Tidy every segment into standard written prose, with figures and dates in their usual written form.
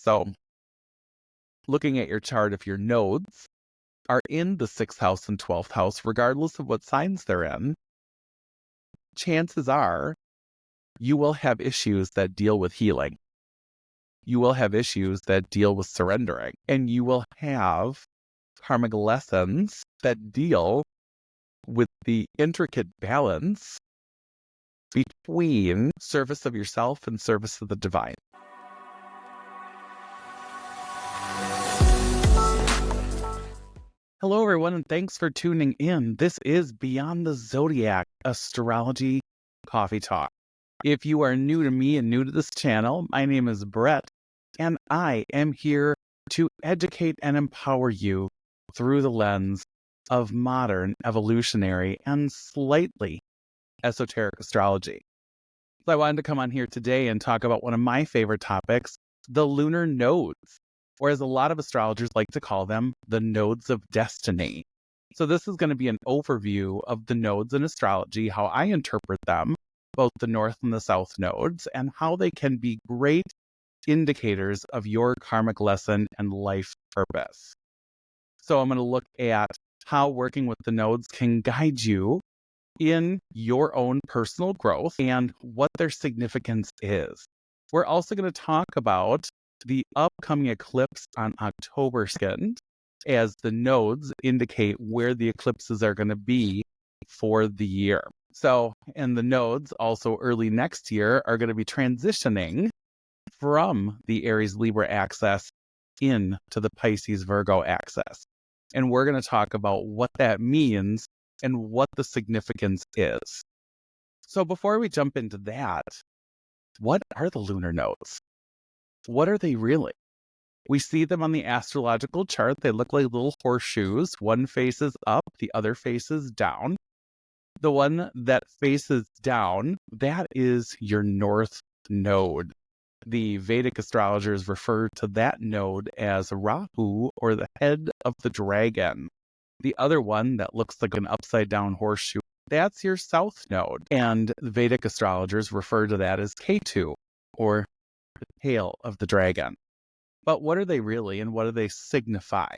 So looking at your chart, if your nodes are in the 6th house and 12th house, regardless of what signs they're in, chances are you will have issues that deal with healing. You will have issues that deal with surrendering, and you will have karmic lessons that deal with the intricate balance between service of yourself and service of the divine. Hello, everyone, and thanks for tuning in. This is Beyond the Zodiac Astrology Coffee Talk. If you are new to me and new to this channel, my name is Brett, and I am here to educate and empower you through the lens of modern, evolutionary, and slightly esoteric astrology. So I wanted to come on here today and talk about one of my favorite topics, the lunar nodes, or as a lot of astrologers like to call them, the nodes of destiny. So this is going to be an overview of the nodes in astrology, how I interpret them, both the north and the south nodes, and how they can be great indicators of your karmic lesson and life purpose. So I'm going to look at how working with the nodes can guide you in your own personal growth and what their significance is. We're also going to talk about the upcoming eclipse on October 2nd, as the nodes indicate where the eclipses are going to be for the year. So, and the nodes also early next year are going to be transitioning from the Aries-Libra axis into the Pisces-Virgo axis. And we're going to talk about what that means and what the significance is. So before we jump into that, what are the lunar nodes? What are they really? We see them on the astrological chart. They look like little horseshoes. One faces up, the other faces down. The one that faces down, that is your north node. The Vedic astrologers refer to that node as Rahu, or the head of the dragon. The other one that looks like an upside down horseshoe, that's your south node. And the Vedic astrologers refer to that as Ketu, or the tail of the dragon. But what are they really, and what do they signify?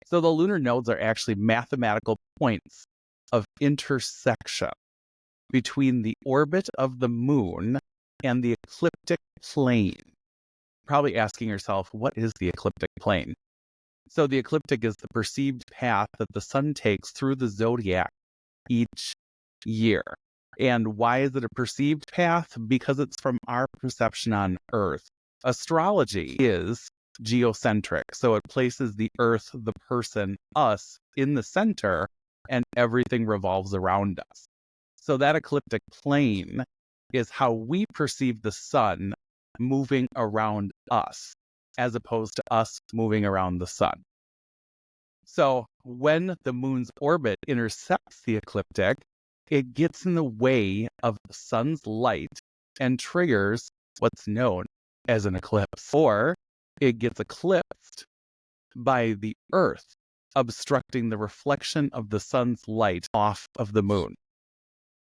So the lunar nodes are actually mathematical points of intersection between the orbit of the moon and the ecliptic plane. Probably asking yourself, what is the ecliptic plane? So the ecliptic is the perceived path that the sun takes through the zodiac each year. And why is it a perceived path? Because it's from our perception on Earth. Astrology is geocentric, so it places the Earth, the person, us, in the center, and everything revolves around us. So that ecliptic plane is how we perceive the sun moving around us, as opposed to us moving around the sun. So when the moon's orbit intersects the ecliptic, it gets in the way of the sun's light and triggers what's known as an eclipse. Or it gets eclipsed by the Earth, obstructing the reflection of the sun's light off of the moon.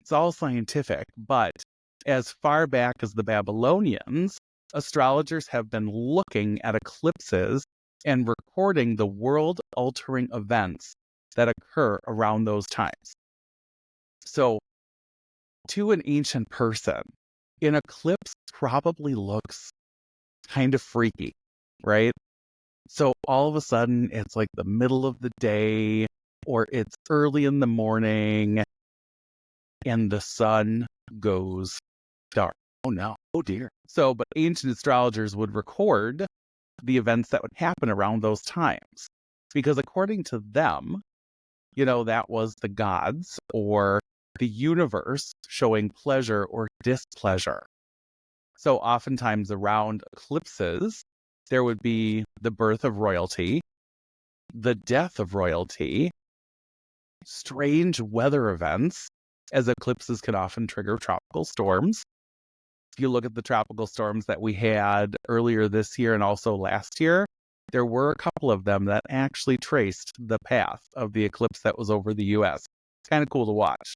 It's all scientific, but as far back as the Babylonians, astrologers have been looking at eclipses and recording the world-altering events that occur around those times. So, to an ancient person, an eclipse probably looks kind of freaky, right? So all of a sudden, it's like the middle of the day, or it's early in the morning, and the sun goes dark. Oh no, oh dear. So, but ancient astrologers would record the events that would happen around those times, because according to them, that was the gods or the universe showing pleasure or displeasure. So oftentimes around eclipses, there would be the birth of royalty, the death of royalty, strange weather events, as eclipses can often trigger tropical storms. If you look at the tropical storms that we had earlier this year and also last year, there were a couple of them that actually traced the path of the eclipse that was over the U.S. It's kind of cool to watch.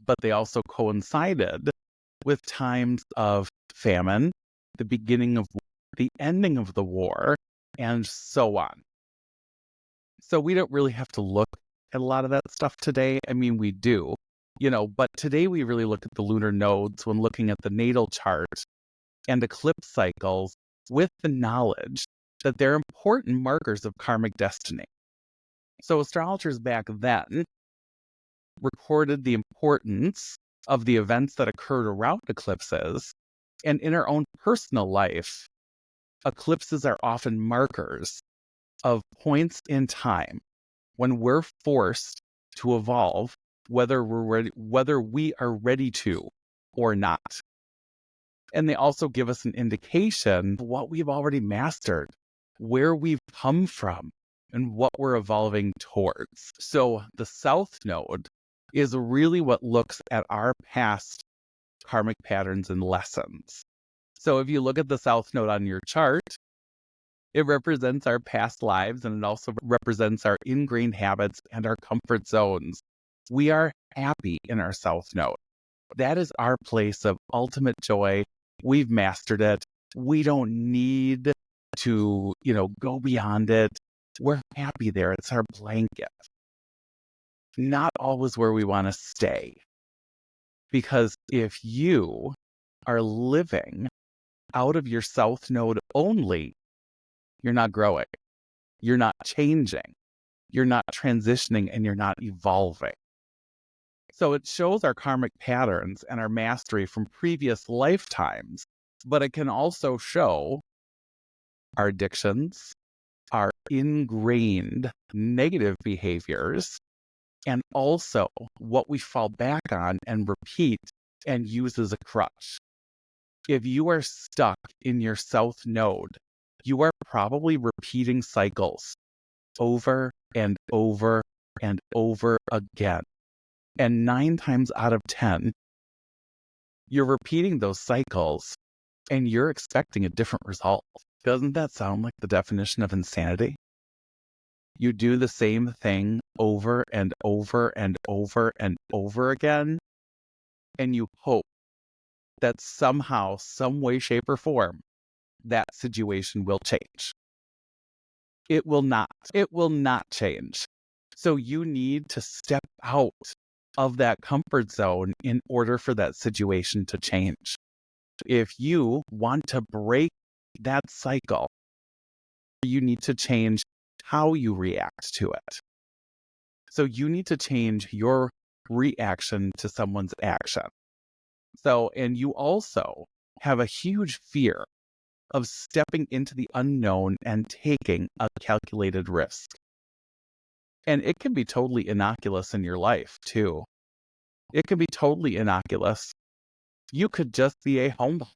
But they also coincided with times of famine, the beginning of war, the ending of the war, and so on. So we don't really have to look at a lot of that stuff today. I mean, we do, but today we really look at the lunar nodes when looking at the natal chart and eclipse cycles with the knowledge that they're important markers of karmic destiny. So astrologers back then recorded the importance of the events that occurred around eclipses, and in our own personal life, eclipses are often markers of points in time when we're forced to evolve, whether we are ready to or not. And they also give us an indication of what we've already mastered, where we've come from, and what we're evolving towards. So the South Node is really what looks at our past karmic patterns and lessons. So if you look at the South Node on your chart, it represents our past lives, and it also represents our ingrained habits and our comfort zones. We are happy in our South Node. That is our place of ultimate joy. We've mastered it. We don't need to, go beyond it. We're happy there. It's our blanket. Not always where we want to stay. Because if you are living out of your South Node only, you're not growing, you're not changing, you're not transitioning, and you're not evolving. So it shows our karmic patterns and our mastery from previous lifetimes, but it can also show our addictions, our ingrained negative behaviors, and also what we fall back on and repeat and use as a crutch. If you are stuck in your South Node, you are probably repeating cycles over and over and over again. And 9 times out of 10, you're repeating those cycles and you're expecting a different result. Doesn't that sound like the definition of insanity? You do the same thing over and over and over and over again, and you hope that somehow, some way, shape, or form, that situation will change. It will not. It will not change. So you need to step out of that comfort zone in order for that situation to change. If you want to break that cycle, you need to change how you react to it. So you need to change your reaction to someone's action. And you also have a huge fear of stepping into the unknown and taking a calculated risk. And it can be totally innocuous in your life, too. It can be totally innocuous. You could just be a homebody.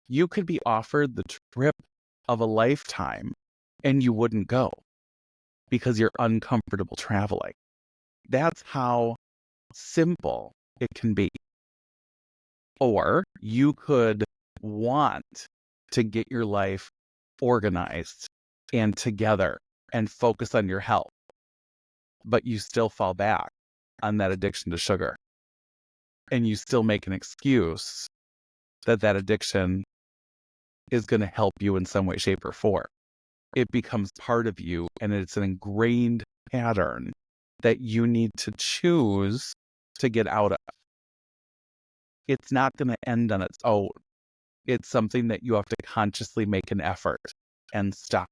You could be offered the trip of a lifetime and you wouldn't go because you're uncomfortable traveling. That's how simple it can be. Or you could want to get your life organized and together and focus on your health, but you still fall back on that addiction to sugar. And you still make an excuse that addiction is going to help you in some way, shape, or form. It becomes part of you, and it's an ingrained pattern that you need to choose to get out of. It's not going to end on its own. It's something that you have to consciously make an effort and stop.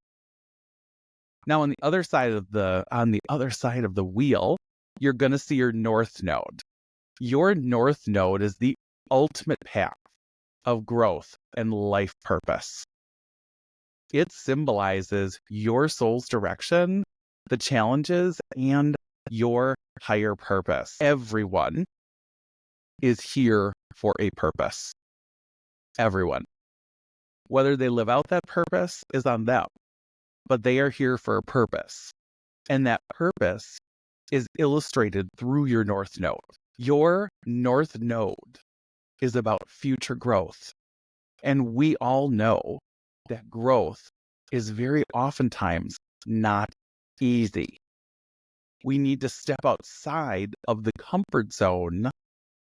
Now, on the other side of the wheel, you're going to see your North Node. Your North Node is the ultimate path of growth and life purpose. It symbolizes your soul's direction, the challenges, and your higher purpose. Everyone is here for a purpose. Everyone. Whether they live out that purpose is on them, but they are here for a purpose. And that purpose is illustrated through your North Node. Your North Node is about future growth. And we all know that growth is very oftentimes not easy. We need to step outside of the comfort zone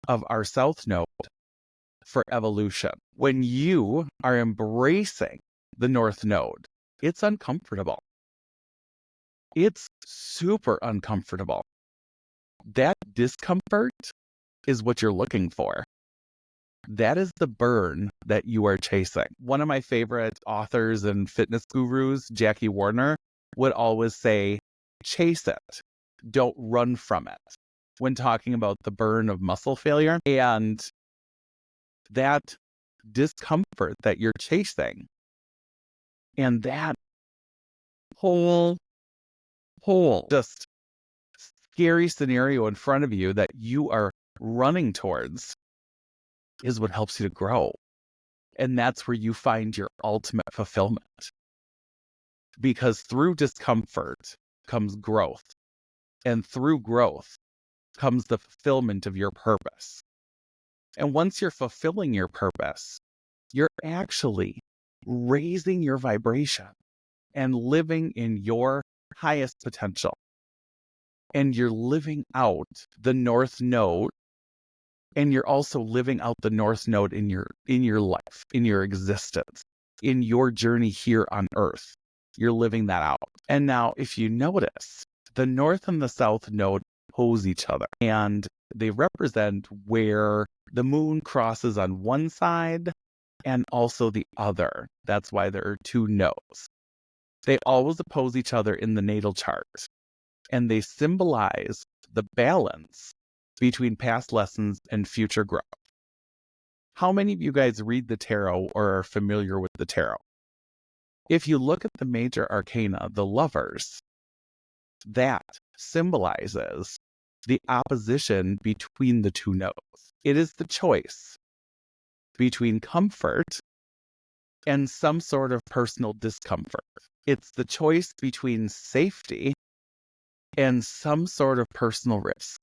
of our South Node for evolution. When you are embracing the North Node, it's uncomfortable. It's super uncomfortable. That discomfort is what you're looking for. That is the burn that you are chasing. One of my favorite authors and fitness gurus, Jackie Warner, would always say, chase it, don't run from it, when talking about the burn of muscle failure. And that discomfort that you're chasing, and that whole just scary scenario in front of you that you are running towards, is what helps you to grow. And that's where you find your ultimate fulfillment. Because through discomfort comes growth. And through growth comes the fulfillment of your purpose. And once you're fulfilling your purpose, you're actually raising your vibration and living in your highest potential. And you're living out the North Node. And you're also living out the North Node in your life, in your existence, in your journey here on Earth. You're living that out. And now, if you notice, the North and the South Node oppose each other. And they represent where the moon crosses on one side and also the other. That's why there are two nodes. They always oppose each other in the natal chart. And they symbolize the balance between past lessons and future growth. How many of you guys read the tarot or are familiar with the tarot? If you look at the major arcana, the lovers, that symbolizes the opposition between the two nodes. It is the choice between comfort and some sort of personal discomfort. It's the choice between safety and some sort of personal risk.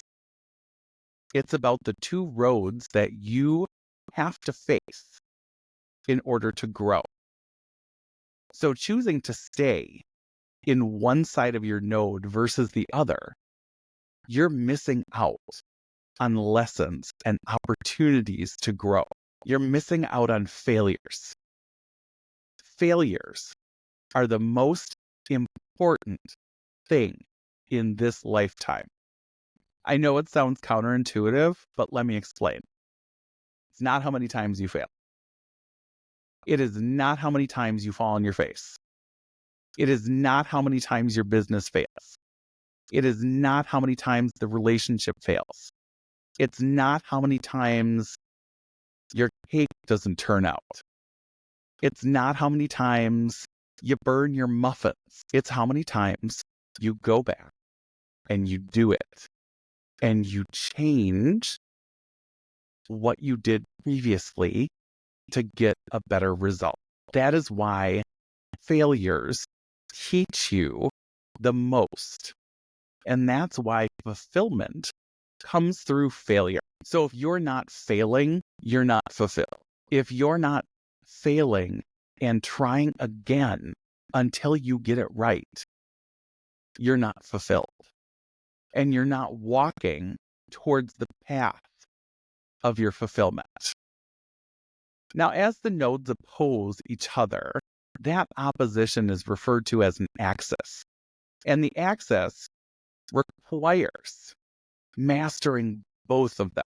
It's about the two roads that you have to face in order to grow. So choosing to stay in one side of your node versus the other, you're missing out on lessons and opportunities to grow. You're missing out on failures. Failures are the most important thing in this lifetime. I know it sounds counterintuitive, but let me explain. It's not how many times you fail. It is not how many times you fall on your face. It is not how many times your business fails. It is not how many times the relationship fails. It's not how many times your cake doesn't turn out. It's not how many times you burn your muffins. It's how many times you go back and you do it and you change what you did previously to get a better result. That is why failures teach you the most. And that's why fulfillment comes through failure. So if you're not failing, you're not fulfilled. If you're not failing and trying again until you get it right, you're not fulfilled. And you're not walking towards the path of your fulfillment. Now, as the nodes oppose each other, that opposition is referred to as an axis. And the axis requires mastering both of them.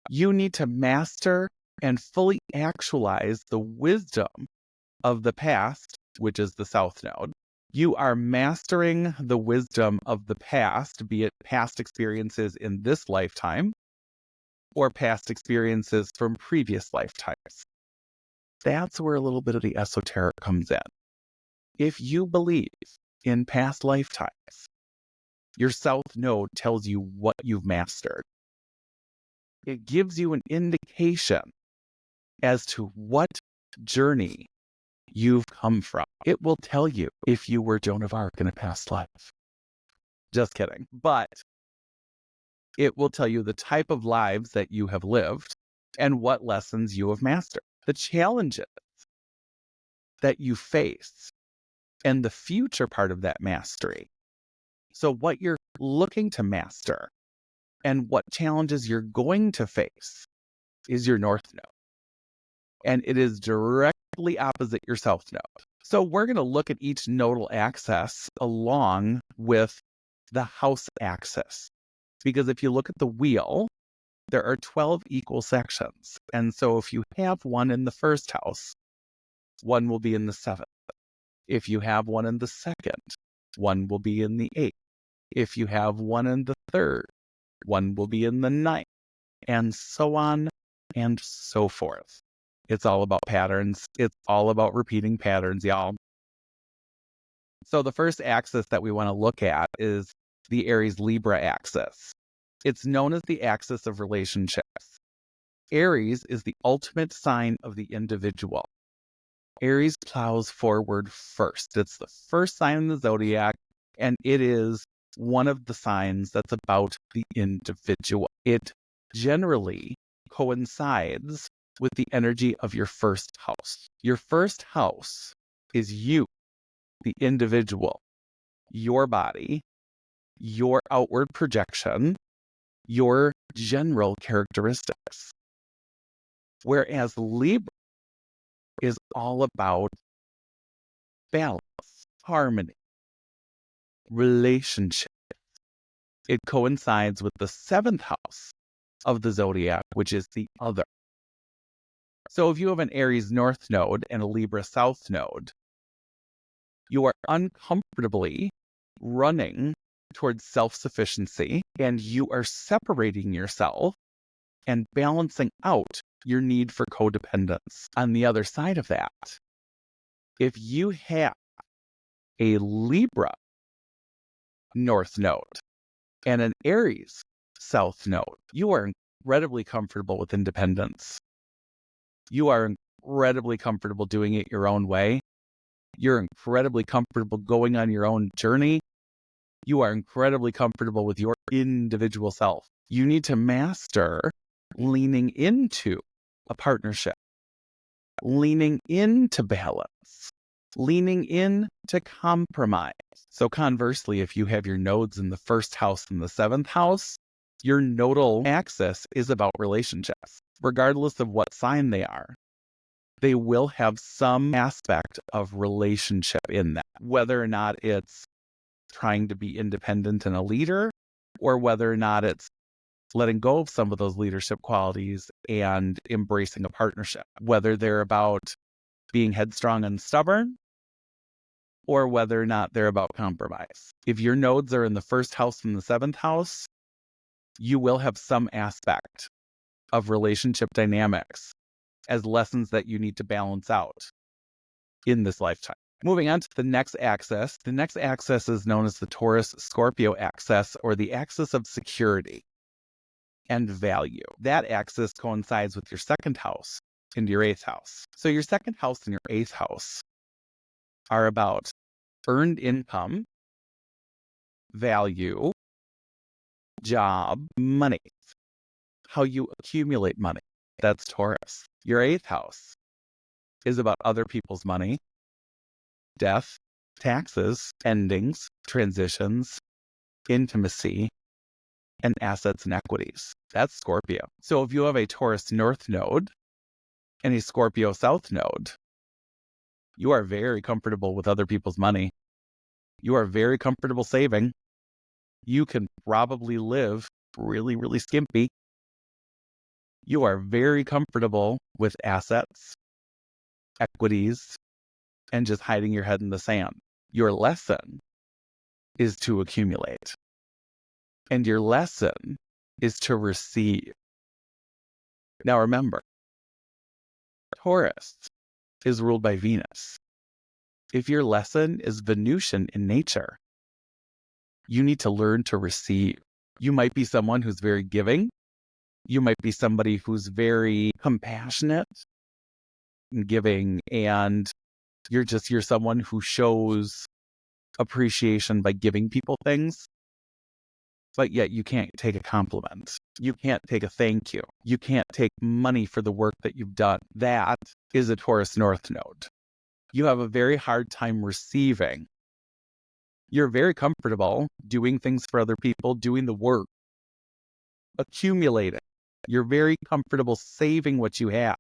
You need to master and fully actualize the wisdom of the past, which is the South Node. You are mastering the wisdom of the past, be it past experiences in this lifetime or past experiences from previous lifetimes. That's where a little bit of the esoteric comes in. If you believe in past lifetimes, your South Node tells you what you've mastered. It gives you an indication as to what journey you've come from. It will tell you if you were Joan of Arc in a past life. Just kidding. But it will tell you the type of lives that you have lived and what lessons you have mastered, the challenges that you face, and the future part of that mastery. So what you're looking to master and what challenges you're going to face is your north node. And it is directly opposite your south node. So we're going to look at each nodal axis along with the house axis. Because if you look at the wheel, there are 12 equal sections. And so if you have one in the first house, one will be in the seventh. If you have one in the second, one will be in the eighth. If you have one in the third, one will be in the ninth, and so on and so forth. It's all about patterns. It's all about repeating patterns, y'all. So the first axis that we want to look at is the Aries-Libra axis. It's known as the axis of relationships. Aries is the ultimate sign of the individual. Aries plows forward first. It's the first sign in the zodiac, and it is one of the signs that's about the individual. It generally coincides with the energy of your first house. Your first house is you, the individual, your body, your outward projection, your general characteristics. Whereas Libra is all about balance, harmony, relationship. It coincides with the seventh house of the zodiac, which is the other. So if you have an Aries north node and a Libra south node, you are uncomfortably running towards self-sufficiency, and you are separating yourself and balancing out your need for codependence. On the other side of that, if you have a Libra north node and an Aries south node, you are incredibly comfortable with independence. You are incredibly comfortable doing it your own way. You're incredibly comfortable going on your own journey. You are incredibly comfortable with your individual self. You need to master leaning into a partnership, leaning into balance, leaning into compromise. So conversely, if you have your nodes in the first house and the seventh house, your nodal axis is about relationships. Regardless of what sign they are, they will have some aspect of relationship in that, whether or not it's trying to be independent and a leader, or whether or not it's letting go of some of those leadership qualities and embracing a partnership, whether they're about being headstrong and stubborn, or whether or not they're about compromise. If your nodes are in the first house and the seventh house, you will have some aspect of relationship dynamics as lessons that you need to balance out in this lifetime. Moving on to the next axis. The next axis is known as the Taurus-Scorpio axis, or the axis of security and value. That axis coincides with your second house and your eighth house. So your second house and your eighth house are about earned income, value, job, money, how you accumulate money. That's Taurus. Your eighth house is about other people's money, death, taxes, endings, transitions, intimacy, and assets and equities. That's Scorpio. So if you have a Taurus north node and a Scorpio south node, you are very comfortable with other people's money. You are very comfortable saving. You can probably live really, really skimpy. You are very comfortable with assets, equities, and just hiding your head in the sand. Your lesson is to accumulate. And your lesson is to receive. Now remember, Taurus is ruled by Venus. If your lesson is Venusian in nature, you need to learn to receive. You might be someone who's very giving. You might be somebody who's very compassionate and giving, and you're someone who shows appreciation by giving people things, but yet you can't take a compliment. You can't take a thank you. You can't take money for the work that you've done. That is a Taurus north node. You have a very hard time receiving. You're very comfortable doing things for other people, doing the work, accumulating. You're very comfortable saving what you have,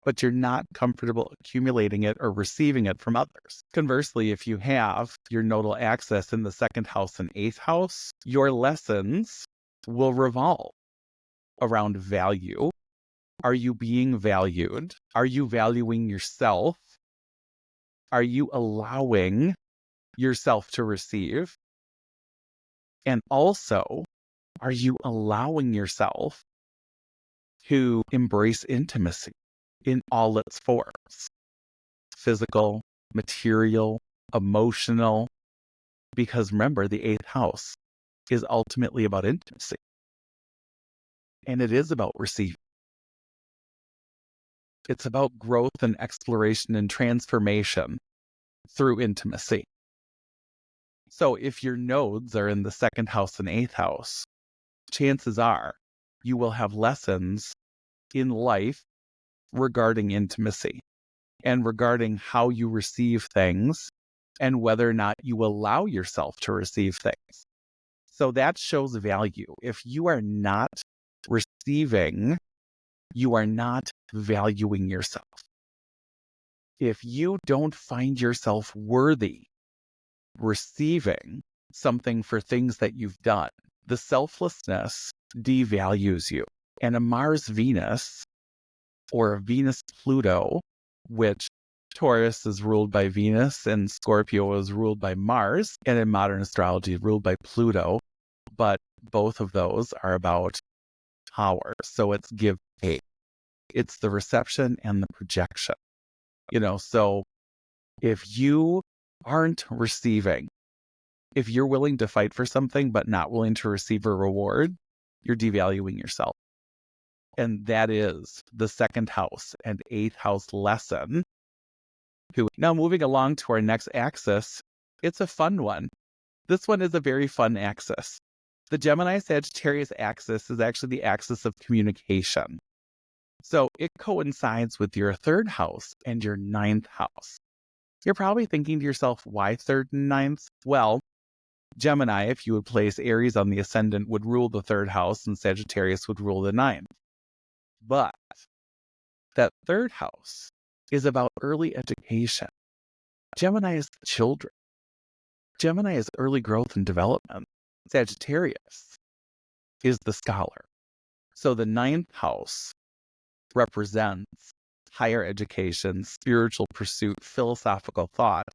but you're not comfortable accumulating it or receiving it from others. Conversely, if you have your nodal axis in the 2nd house and 8th house, your lessons will revolve around value. Are you being valued? Are you valuing yourself? Are you allowing yourself to receive? And also, are you allowing yourself to embrace intimacy in all its forms? Physical, material, emotional. Because remember, the 8th house is ultimately about intimacy. And it is about receiving. It's about growth and exploration and transformation through intimacy. So if your nodes are in the 2nd house and 8th house, chances are you will have lessons in life regarding intimacy and regarding how you receive things and whether or not you allow yourself to receive things. So that shows value. If you are not receiving, you are not valuing yourself. If you don't find yourself worthy receiving something for things that you've done, the selflessness devalues you. And a Mars-Venus or a Venus-Pluto, which Taurus is ruled by Venus and Scorpio is ruled by Mars, and in modern astrology is ruled by Pluto, but both of those are about power. So it's give take. It's the reception and the projection. So if you aren't receiving, if you're willing to fight for something but not willing to receive a reward, you're devaluing yourself. And that is the 2nd house and 8th house lesson. Now, moving along to our next axis, it's a fun one. This one is a very fun axis. The Gemini-Sagittarius axis is actually the axis of communication. So it coincides with your 3rd house and your 9th house. You're probably thinking to yourself, why 3rd and 9th? Well, Gemini, if you would place Aries on the ascendant, would rule the 3rd house and Sagittarius would rule the 9th. But that 3rd house is about early education. Gemini is children. Gemini is early growth and development. Sagittarius is the scholar. So the 9th house represents higher education, spiritual pursuit, philosophical thought,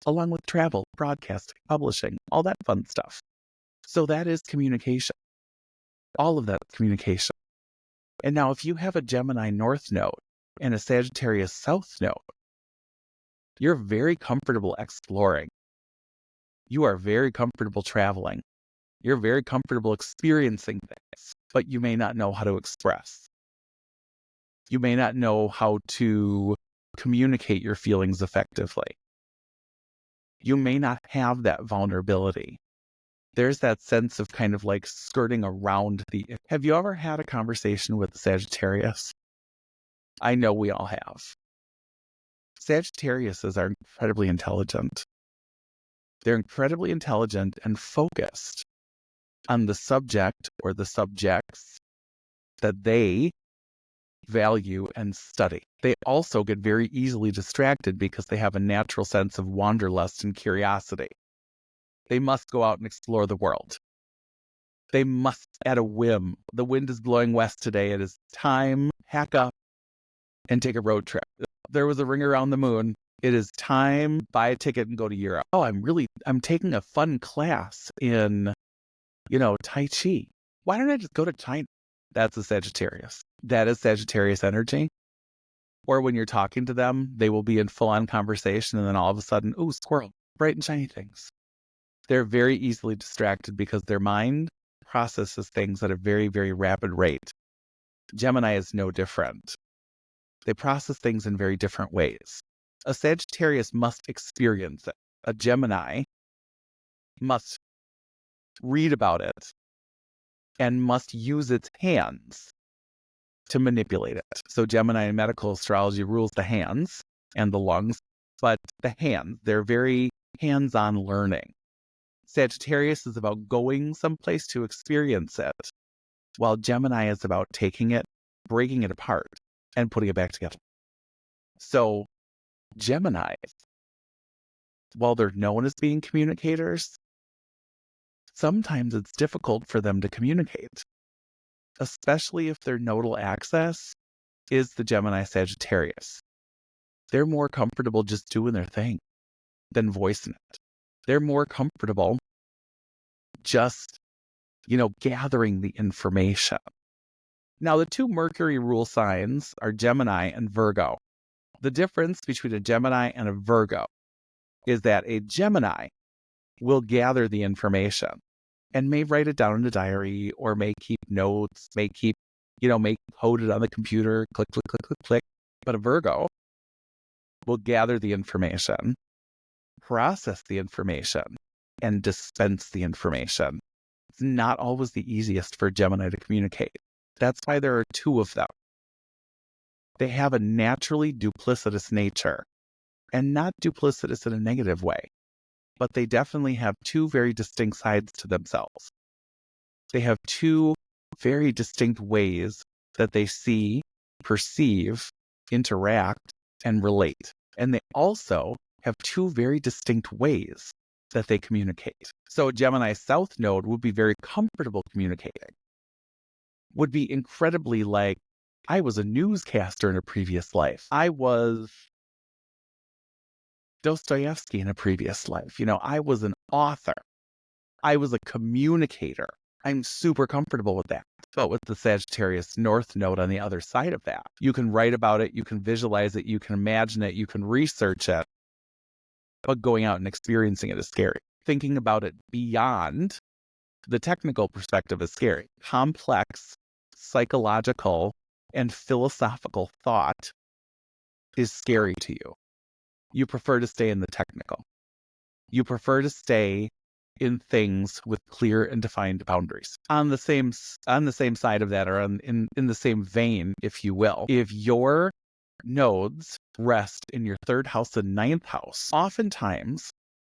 along with travel, broadcasting, publishing, all that fun stuff. So that is communication. All of that is communication. And now if you have a Gemini North node and a Sagittarius South node, you're very comfortable exploring. You are very comfortable traveling. You're very comfortable experiencing things, but you may not know how to express. You may not know how to communicate your feelings effectively. You may not have that vulnerability. There's that sense of kind of like skirting around the... Have you ever had a conversation with Sagittarius? I know we all have. Sagittariuses are incredibly intelligent. They're incredibly intelligent and focused on the subject or the subjects that they value and study. They also get very easily distracted because they have a natural sense of wanderlust and curiosity. They must go out and explore the world. They must, at a whim. The wind is blowing west today. It is time, pack up, and take a road trip. There was a ring around the moon. It is time, buy a ticket and go to Europe. Oh, I'm taking a fun class in, Tai Chi. Why don't I just go to China? That's a Sagittarius. That is Sagittarius energy. Or when you're talking to them, they will be in full-on conversation and then all of a sudden, ooh, squirrel, bright and shiny things. They're very easily distracted because their mind processes things at a very, very rapid rate. Gemini is no different. They process things in very different ways. A Sagittarius must experience it. A Gemini must read about it and must use its hands to manipulate it. So Gemini in medical astrology rules the hands and the lungs, but the hands, they're very hands-on learning. Sagittarius is about going someplace to experience it while Gemini is about taking it, breaking it apart, and putting it back together. So Gemini, while they're known as being communicators, sometimes it's difficult for them to communicate, especially if their nodal axis is the Gemini-Sagittarius. They're more comfortable just doing their thing than voicing it. They're more comfortable just, gathering the information. Now, the two Mercury rule signs are Gemini and Virgo. The difference between a Gemini and a Virgo is that a Gemini will gather the information and may write it down in a diary or may keep notes, may code it on the computer, click, click, click, click, click. But a Virgo will gather the information, process the information, and dispense the information. It's not always the easiest for Gemini to communicate. That's why there are two of them. They have a naturally duplicitous nature, and not duplicitous in a negative way, but they definitely have two very distinct sides to themselves. They have two very distinct ways that they see, perceive, interact, and relate. And they also have two very distinct ways that they communicate. So Gemini South Node would be very comfortable communicating, would be incredibly like, I was a newscaster in a previous life. I was Dostoevsky in a previous life. I was an author. I was a communicator. I'm super comfortable with that. But with the Sagittarius North Node on the other side of that, you can write about it, you can visualize it, you can imagine it, you can research it. But going out and experiencing it is scary. Thinking about it beyond the technical perspective is scary. Complex, psychological, and philosophical thought is scary to you. You prefer to stay in the technical. You prefer to stay in things with clear and defined boundaries. On the same side of that, or in the same vein, if you will, if your nodes rest in your third house and ninth house, oftentimes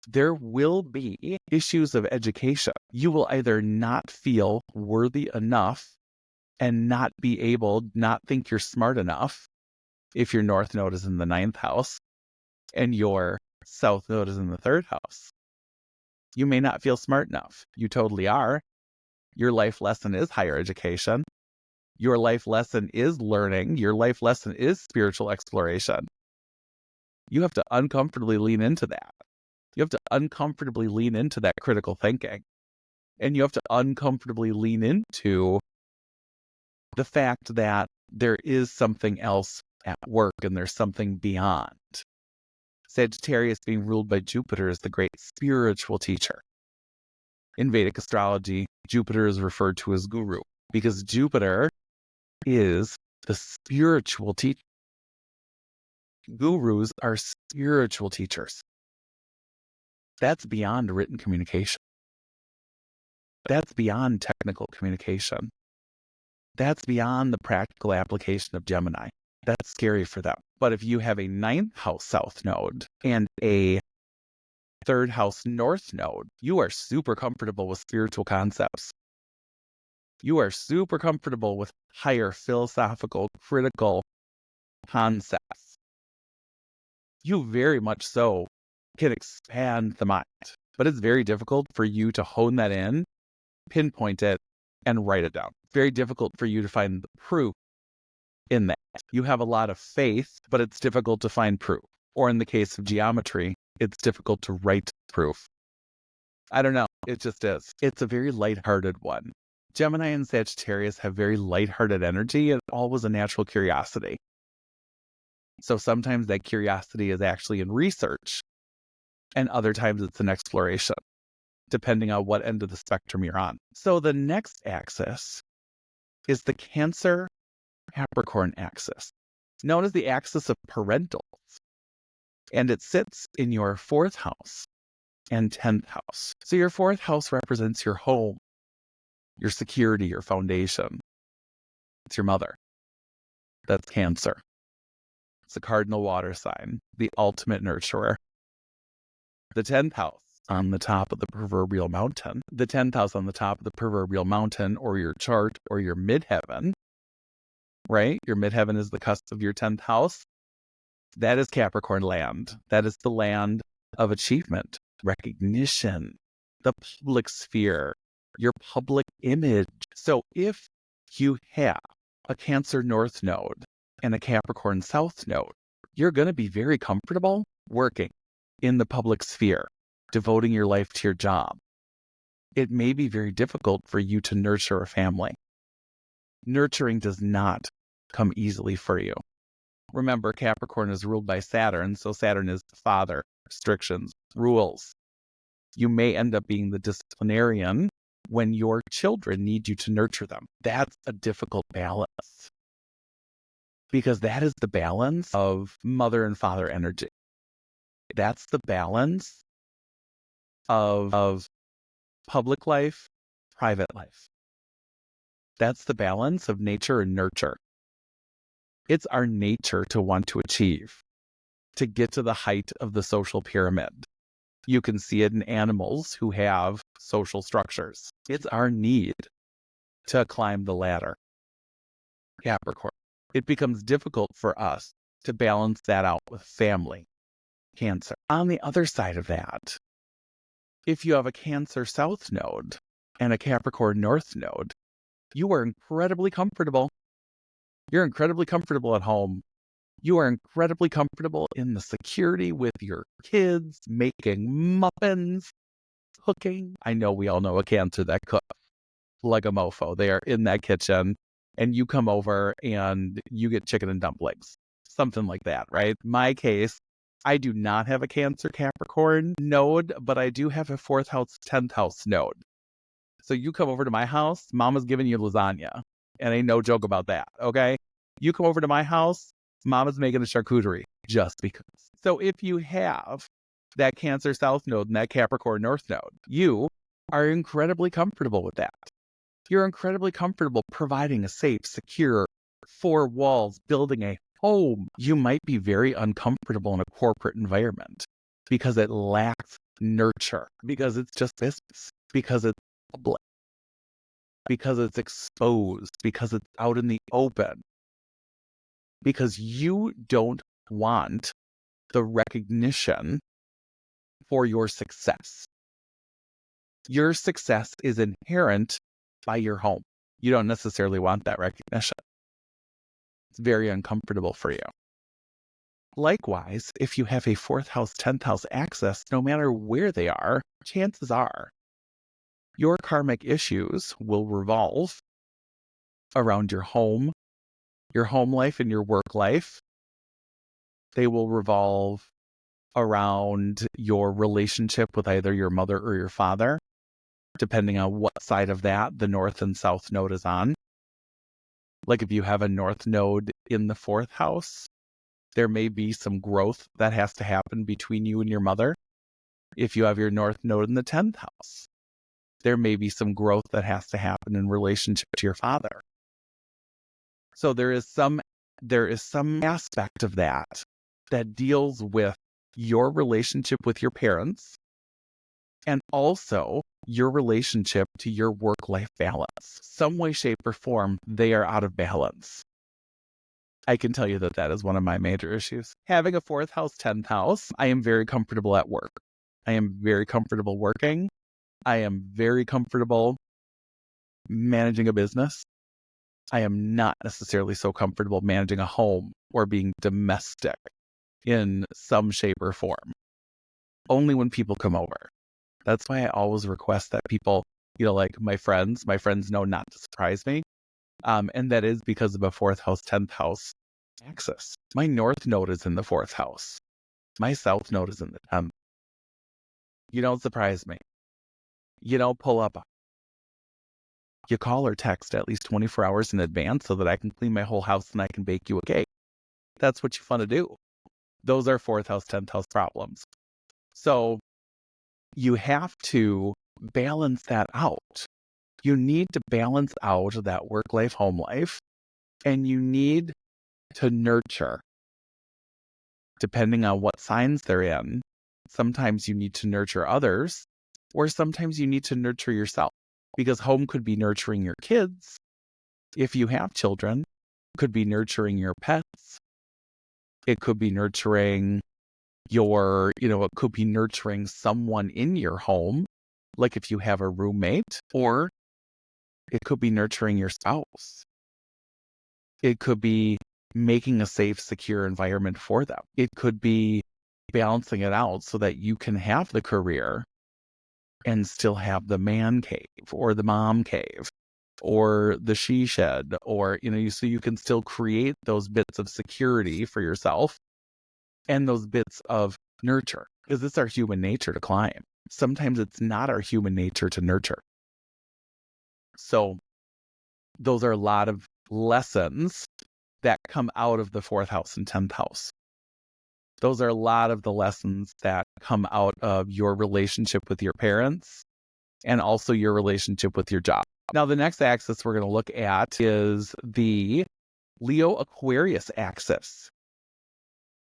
there will be issues of education. You will either not feel worthy enough and not think you're smart enough if your north node is in the ninth house and your south node is in the third house. You may not feel smart enough. You totally are. Your life lesson is higher education. Your life lesson is learning. Your life lesson is spiritual exploration. You have to uncomfortably lean into that. You have to uncomfortably lean into that critical thinking. And you have to uncomfortably lean into the fact that there is something else at work and there's something beyond. Sagittarius, being ruled by Jupiter, is the great spiritual teacher. In Vedic astrology, Jupiter is referred to as guru because Jupiter is the spiritual teacher. Gurus are spiritual teachers. That's beyond written communication. That's beyond technical communication. That's beyond the practical application of Gemini. That's scary for them. But if you have a ninth house south node and a third house north node, you are super comfortable with spiritual concepts. You are super comfortable with higher philosophical, critical concepts. You very much so can expand the mind, but it's very difficult for you to hone that in, pinpoint it, and write it down. Very difficult for you to find the proof in that. You have a lot of faith, but it's difficult to find proof. Or in the case of geometry, it's difficult to write proof. I don't know. It just is. It's a very lighthearted one. Gemini and Sagittarius have very lighthearted energy. It's always a natural curiosity. So sometimes that curiosity is actually in research, and other times it's an exploration, depending on what end of the spectrum you're on. So the next axis is the Cancer-Capricorn axis, known as the axis of parentals. And it sits in your 4th house and 10th house. So your 4th house represents your home, your security, your foundation. It's your mother. That's Cancer. It's the cardinal water sign, the ultimate nurturer. The 10th house on the top of the proverbial mountain, the 10th house on the top of the proverbial mountain, or your chart, or your midheaven, right? Your midheaven is the cusp of your 10th house. That is Capricorn land. That is the land of achievement, recognition, the public sphere, your public image. So if you have a Cancer North node and a Capricorn South node, you're going to be very comfortable working in the public sphere, devoting your life to your job. It may be very difficult for you to nurture a family. Nurturing does not come easily for you. Remember, Capricorn is ruled by Saturn, so Saturn is the father, restrictions, rules. You may end up being the disciplinarian when your children need you to nurture them. That's a difficult balance, because that is the balance of mother and father energy. That's the balance of public life, private life. That's the balance of nature and nurture. It's our nature to want to achieve, to get to the height of the social pyramid. You can see it in animals who have social structures. It's our need to climb the ladder. Capricorn. It becomes difficult for us to balance that out with family. Cancer. On the other side of that, if you have a Cancer South node and a Capricorn North node, you are incredibly comfortable. You're incredibly comfortable at home. You are incredibly comfortable in the security with your kids, making muffins, cooking. I know we all know a Cancer that cooks like a mofo. They are in that kitchen and you come over and you get chicken and dumplings, something like that, right? My case, I do not have a Cancer Capricorn node, but I do have a 4th house, 10th house node. So you come over to my house, mama's giving you lasagna. And ain't no joke about that, okay? You come over to my house, mama's making a charcuterie, just because. So if you have that Cancer South node and that Capricorn North node, you are incredibly comfortable with that. You're incredibly comfortable providing a safe, secure, 4 walls, building a home. You might be very uncomfortable in a corporate environment because it lacks nurture, because it's just business, because it's public, because it's exposed, because it's out in the open, because you don't want the recognition for your success. Your success is inherent by your home. You don't necessarily want that recognition. It's very uncomfortable for you. Likewise, if you have a 4th house, 10th house axis, no matter where they are, chances are your karmic issues will revolve around your home life and your work life. They will revolve around your relationship with either your mother or your father, depending on what side of that the North and South node is on. Like if you have a North node in the 4th house, there may be some growth that has to happen between you and your mother. If you have your North node in the 10th house, there may be some growth that has to happen in relationship to your father. So there is some aspect of that deals with your relationship with your parents and also your relationship to your work-life balance. Some way, shape, or form, they are out of balance. I can tell you that is one of my major issues. Having a 4th house, 10th house, I am very comfortable at work. I am very comfortable working. I am very comfortable managing a business. I am not necessarily so comfortable managing a home or being domestic in some shape or form. Only when people come over. That's why I always request that people, like my friends know not to surprise me. And that is because of a 4th house, 10th house axis. My North node is in the 4th house. My South node is in the 10th. You don't surprise me. You don't pull up. You call or text at least 24 hours in advance so that I can clean my whole house and I can bake you a cake. That's what you want to do. Those are 4th house, 10th house problems. So you have to balance that out. You need to balance out that work-life, home life, and you need to nurture, depending on what signs they're in, Sometimes you need to nurture others, or sometimes you need to nurture yourself, because home could be nurturing your kids. If you have children, it could be nurturing your pets. It could be nurturing it could be nurturing someone in your home, like if you have a roommate, or it could be nurturing your spouse. It could be making a safe, secure environment for them. It could be balancing it out so that you can have the career and still have the man cave or the mom cave or the she shed, or, so you can still create those bits of security for yourself and those bits of nurture, because it's our human nature to climb. Sometimes it's not our human nature to nurture. So those are a lot of lessons that come out of the 4th house and 10th house. Those are a lot of the lessons that come out of your relationship with your parents and also your relationship with your job. Now, the next axis we're going to look at is the Leo-Aquarius axis.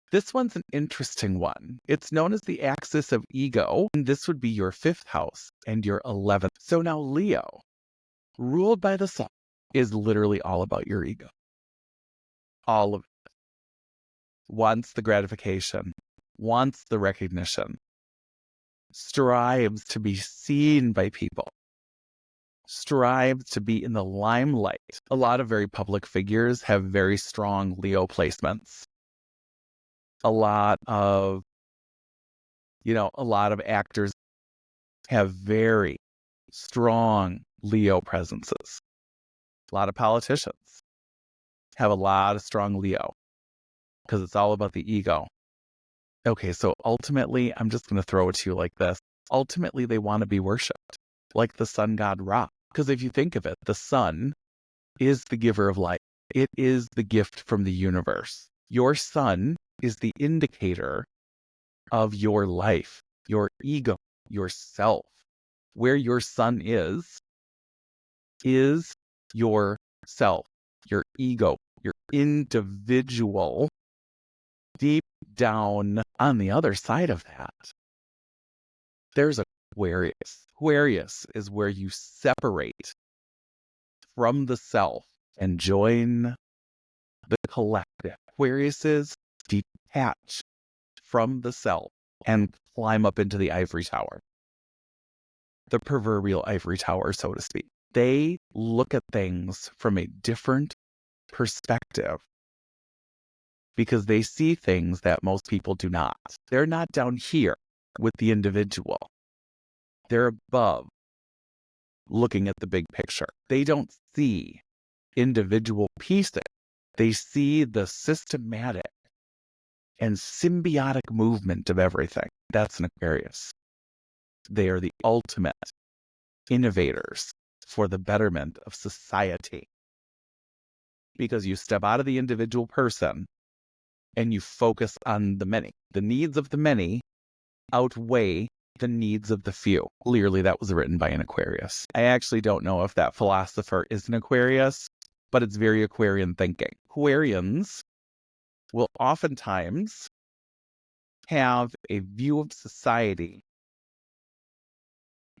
This one's an interesting one. It's known as the axis of ego, and this would be your 5th house and your 11th. So now Leo, ruled by the sun, is literally all about your ego. All of it. Wants the gratification, wants the recognition, strives to be seen by people, strives to be in the limelight. A lot of very public figures have very strong Leo placements. A lot of actors have very strong Leo presences. A lot of politicians have a lot of strong Leo, because it's all about the ego. Okay, so ultimately, I'm just going to throw it to you like this. Ultimately, they want to be worshipped, like the sun god Ra. Because if you think of it, the sun is the giver of light. It is the gift from the universe. Your sun is the indicator of your life, your ego, yourself. Where your sun is your self, your ego, your individual. Deep down on the other side of that, there's Aquarius. Aquarius is where you separate from the self and join the collective. Aquarius is detached from the self and climb up into the ivory tower. The proverbial ivory tower, so to speak. They look at things from a different perspective, because they see things that most people do not. They're not down here with the individual. They're above, looking at the big picture. They don't see individual pieces. They see the systematic and symbiotic movement of everything. That's an Aquarius. They are the ultimate innovators for the betterment of society, because you step out of the individual person and you focus on the many. The needs of the many outweigh the needs of the few. Clearly, that was written by an Aquarius. I actually don't know if that philosopher is an Aquarius, but it's very Aquarian thinking. Aquarians will oftentimes have a view of society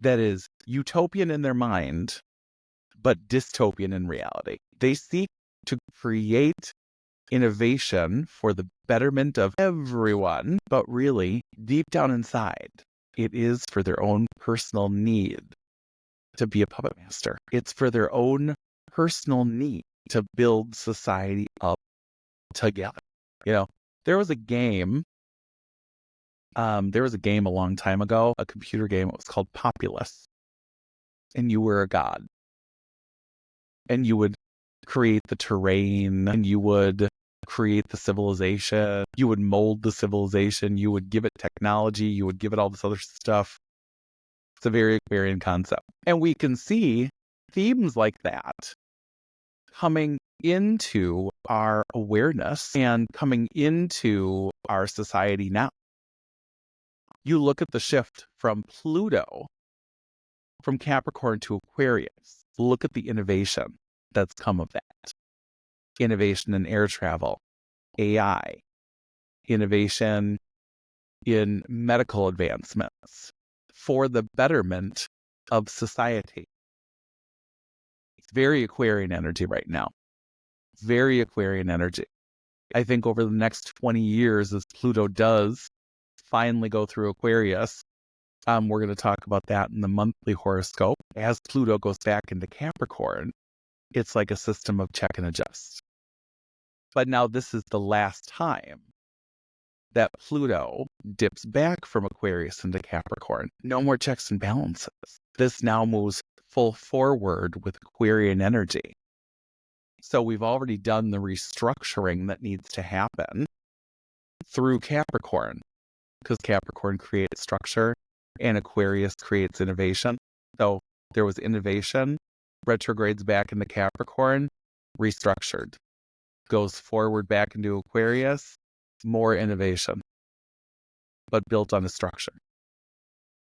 that is utopian in their mind, but dystopian in reality. They seek to create innovation for the betterment of everyone, but really, deep down inside, it is for their own personal need to be a puppet master. It's for their own personal need to build society up together. There was a game a long time ago, a computer game. It was called Populous. And you were a god. And you would create the terrain, and you would create the civilization. You would mold the civilization. You would give it technology. You would give it all this other stuff. It's a very Aquarian concept. And we can see themes like that coming into our awareness and coming into our society now. You look at the shift from Pluto, from Capricorn to Aquarius. Look at the innovation that's come of that. Innovation in air travel, AI, innovation in medical advancements for the betterment of society. It's very Aquarian energy right now. Very Aquarian energy. I think over the next 20 years, as Pluto does finally go through Aquarius, we're going to talk about that in the monthly horoscope. As Pluto goes back into Capricorn, it's like a system of check and adjust. But now this is the last time that Pluto dips back from Aquarius into Capricorn. No more checks and balances. This now moves full forward with Aquarian energy. So we've already done the restructuring that needs to happen through Capricorn, because Capricorn creates structure and Aquarius creates innovation. So there was innovation, retrogrades back into Capricorn, restructured. Goes forward back into Aquarius, more innovation, but built on a structure.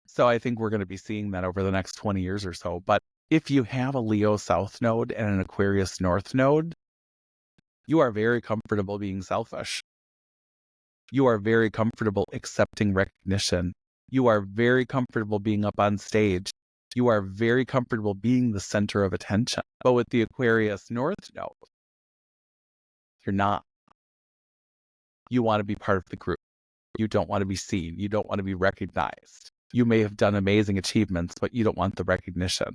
So I think we're going to be seeing that over the next 20 years or so. But if you have a Leo South Node and an Aquarius North Node, you are very comfortable being selfish. You are very comfortable accepting recognition. You are very comfortable being up on stage. You are very comfortable being the center of attention. But with the Aquarius North Node, you're not. You want to be part of the group. You don't want to be seen. You don't want to be recognized. You may have done amazing achievements, but you don't want the recognition.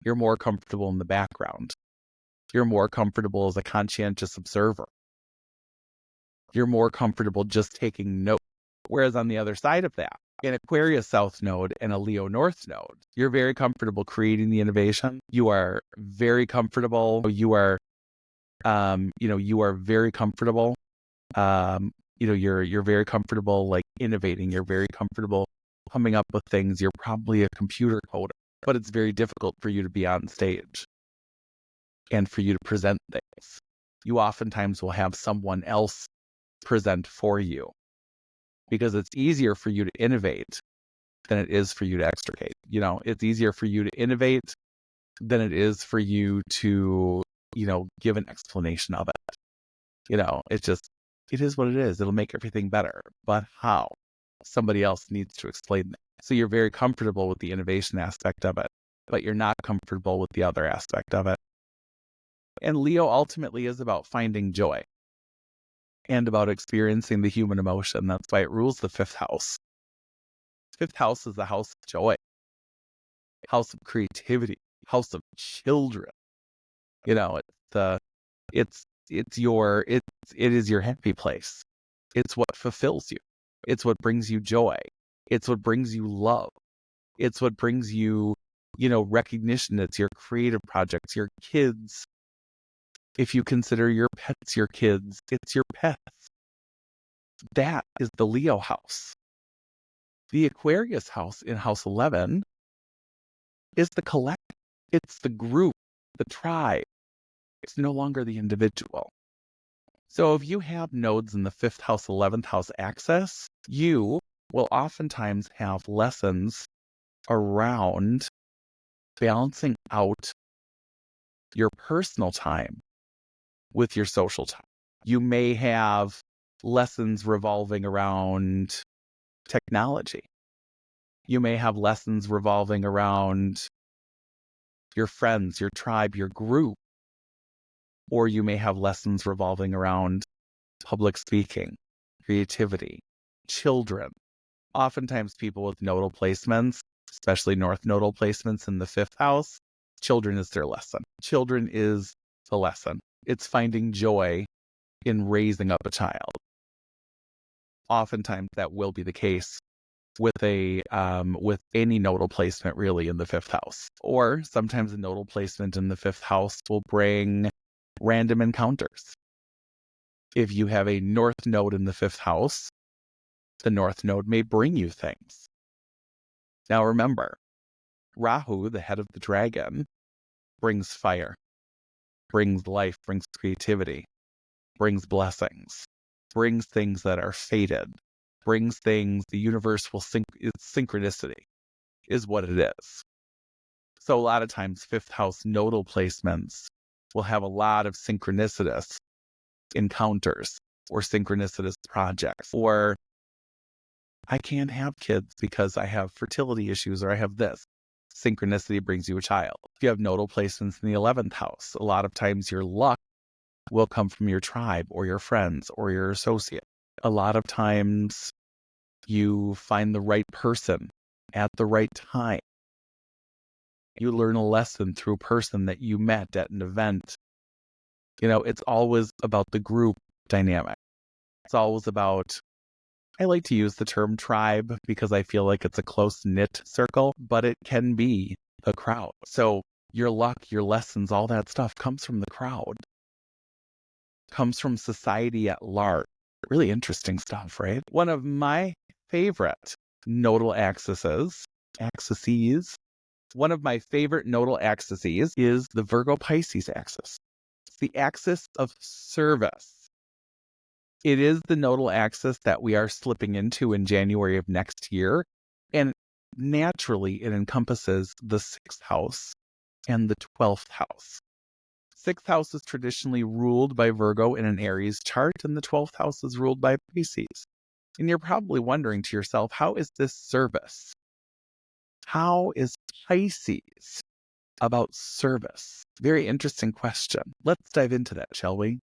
You're more comfortable in the background. You're more comfortable as a conscientious observer. You're more comfortable just taking note. Whereas on the other side of that, an Aquarius South Node and a Leo North Node, you're very comfortable creating the innovation. You are very comfortable. You are very comfortable. You're very comfortable like innovating. You're very comfortable coming up with things. You're probably a computer coder, but it's very difficult for you to be on stage and for you to present things. You oftentimes will have someone else present for you because it's easier for you to innovate than it is for you to extricate. It's easier for you to innovate than it is for you to, give an explanation of it. It is what it is. It'll make everything better. But how? Somebody else needs to explain that. So you're very comfortable with the innovation aspect of it, but you're not comfortable with the other aspect of it. And Leo ultimately is about finding joy and about experiencing the human emotion. That's why it rules the fifth house. Fifth house is the house of joy, house of creativity, house of children. It is your happy place. It's what fulfills you. It's what brings you joy. It's what brings you love. It's what brings you, recognition. It's your creative projects, your kids. If you consider your pets your kids, it's your pets. That is the Leo house. The Aquarius house in house 11 is the collective. It's the group, the tribe. It's no longer the individual. So if you have nodes in the 5th house, 11th house axis, you will oftentimes have lessons around balancing out your personal time with your social time. You may have lessons revolving around technology. You may have lessons revolving around your friends, your tribe, your group. Or you may have lessons revolving around public speaking, creativity, children. Oftentimes people with nodal placements, especially north nodal placements in the 5th house, children is their lesson. Children is the lesson. It's finding joy in raising up a child. Oftentimes that will be the case with any nodal placement really in the 5th house. Or sometimes a nodal placement in the 5th house will bring random encounters. If you have a north node in the 5th house, the north node may bring you things. Now remember, Rahu, the head of the dragon, brings fire, brings life, brings creativity, brings blessings, brings things that are fated, brings things the universe will it's synchronicity is what it is. So a lot of times 5th house nodal placements will have a lot of synchronicitous encounters or synchronicitous projects or I can't have kids because I have fertility issues or I have this. Synchronicity brings you a child. If you have nodal placements in the 11th house, a lot of times your luck will come from your tribe or your friends or your associate. A lot of times you find the right person at the right time. You learn a lesson through a person that you met at an event. It's always about the group dynamic. It's always about, I like to use the term tribe because I feel like it's a close-knit circle, but it can be a crowd. So your luck, your lessons, all that stuff comes from the crowd, comes from society at large. Really interesting stuff, right? One of my favorite nodal axes, one of my favorite nodal axes is the Virgo-Pisces axis. It's the axis of service. It is the nodal axis that we are slipping into in January of next year. And naturally, it encompasses the 6th house and the 12th house. 6th house is traditionally ruled by Virgo in an Aries chart, and the 12th house is ruled by Pisces. And you're probably wondering to yourself, how is this service? How is Pisces about service? Very interesting question. Let's dive into that, shall we?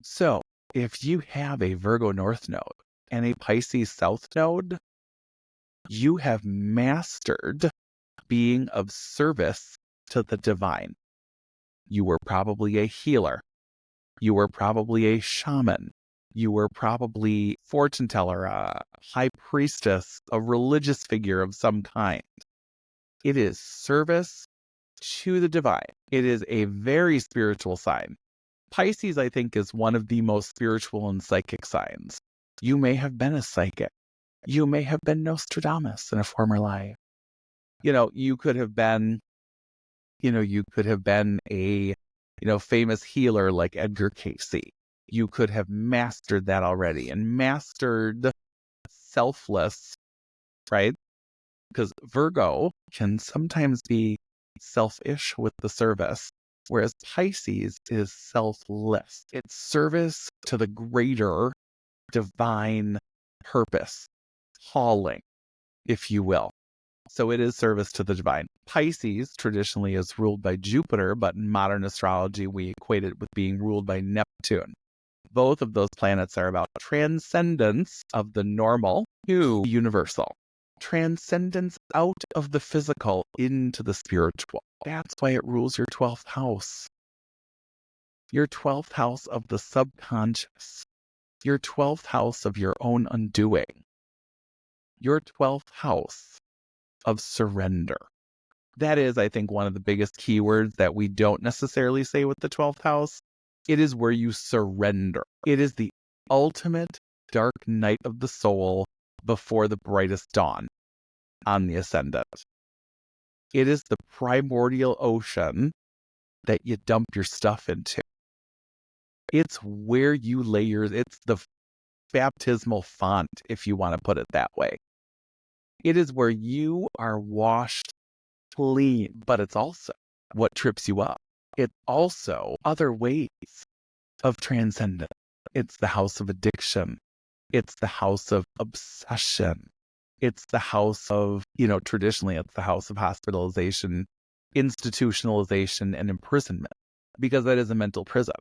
So, if you have a Virgo North node and a Pisces South node, you have mastered being of service to the divine. You were probably a healer. You were probably a shaman. You were probably a fortune teller, a high priestess, a religious figure of some kind. It is service to the divine. It is a very spiritual sign. Pisces, I think, is one of the most spiritual and psychic signs. You may have been a psychic. You may have been Nostradamus in a former life. You could have been a, famous healer like Edgar Casey. You could have mastered that already and mastered selfless, right? Because Virgo can sometimes be selfish with the service, whereas Pisces is selfless. It's service to the greater divine purpose, calling, if you will. So it is service to the divine. Pisces traditionally is ruled by Jupiter, but in modern astrology, we equate it with being ruled by Neptune. Both of those planets are about transcendence of the normal to universal. Transcendence out of the physical into the spiritual. That's why it rules your 12th house. Your 12th house of the subconscious. Your 12th house of your own undoing. Your 12th house of surrender. That is, I think, one of the biggest keywords that we don't necessarily say with the 12th house. It is where you surrender. It is the ultimate dark night of the soul before the brightest dawn on the ascendant. It is the primordial ocean that you dump your stuff into. It's where you lay it's the baptismal font, if you want to put it that way. It is where you are washed clean, but it's also what trips you up. It's also other ways of transcendence. It's the house of addiction. It's the house of obsession. It's the house of, traditionally it's the house of hospitalization, institutionalization, and imprisonment, because that is a mental prison.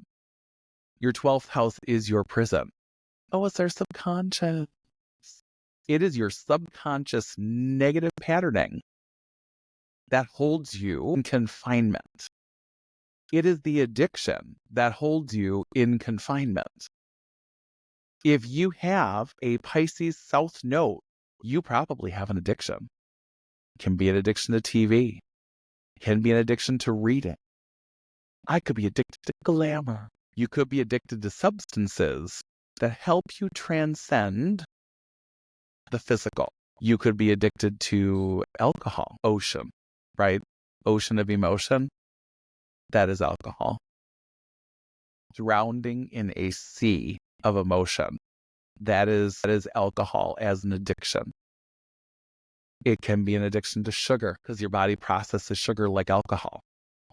Your 12th house is your prison. Oh, it's our subconscious. It is your subconscious negative patterning that holds you in confinement. It is the addiction that holds you in confinement. If you have a Pisces South node, you probably have an addiction. It can be an addiction to TV. It can be an addiction to reading. I could be addicted to glamour. You could be addicted to substances that help you transcend the physical. You could be addicted to alcohol, ocean, right? Ocean of emotion. That is alcohol. Drowning in a sea of emotion. That is alcohol as an addiction. It can be an addiction to sugar because your body processes sugar like alcohol.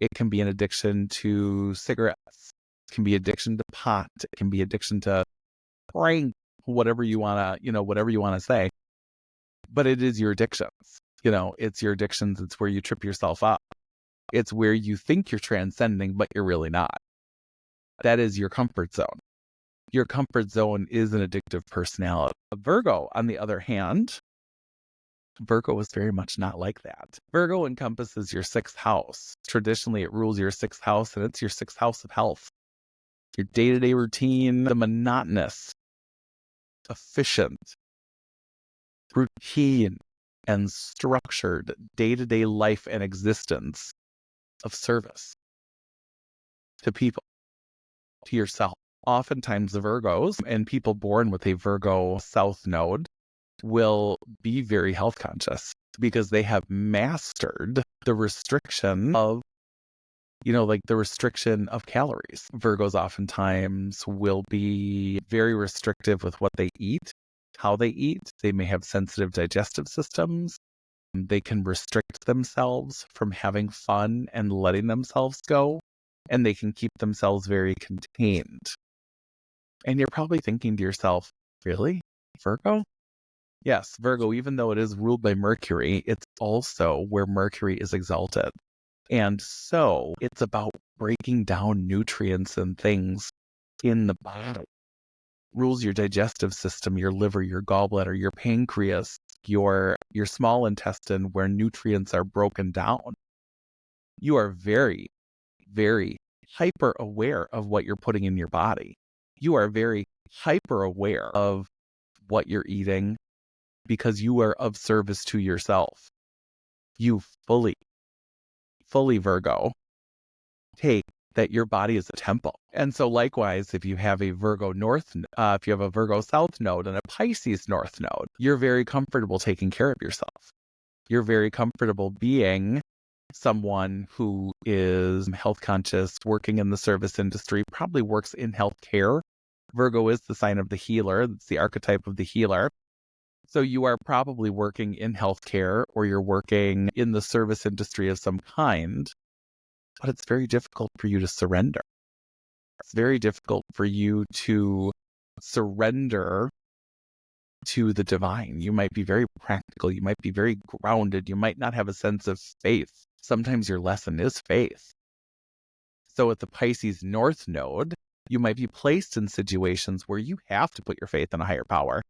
It can be an addiction to cigarettes. It can be addiction to pot. It can be addiction to drink. whatever you want to, whatever you want to say. But it is your addictions. It's your addictions. It's where you trip yourself up. It's where you think you're transcending, but you're really not. That is your comfort zone. Your comfort zone is an addictive personality. Virgo, on the other hand, Virgo is very much not like that. Virgo encompasses your 6th house. Traditionally, it rules your 6th house, and it's your 6th house of health. Your day-to-day routine, the monotonous, efficient, routine, and structured day-to-day life and existence of service to people, to yourself. Oftentimes, the Virgos and people born with a Virgo South node will be very health conscious because they have mastered the restriction of, the restriction of calories. Virgos oftentimes will be very restrictive with what they eat, how they eat. They may have sensitive digestive systems. They can restrict themselves from having fun and letting themselves go, and they can keep themselves very contained. And you're probably thinking to yourself, really? Virgo? Yes, Virgo, even though it is ruled by Mercury, it's also where Mercury is exalted. And so it's about breaking down nutrients and things in the body. Rules your digestive system, your liver, your gallbladder, your pancreas, your small intestine, where nutrients are broken down. You are very, very hyper aware of what you're putting in your body. You are very hyper aware of what you're eating because you are of service to yourself. You fully Virgo take that your body is a temple. And so likewise, if you have a Virgo South node and a Pisces North node, you're very comfortable taking care of yourself. You're very comfortable being someone who is health conscious, working in the service industry, probably works in healthcare. Virgo is the sign of the healer. It's the archetype of the healer. So you are probably working in healthcare or you're working in the service industry of some kind, but it's very difficult for you to surrender. It's very difficult for you to surrender to the divine. You might be very practical. You might be very grounded. You might not have a sense of faith. Sometimes your lesson is faith. So at the Pisces North node, you might be placed in situations where you have to put your faith in a higher power.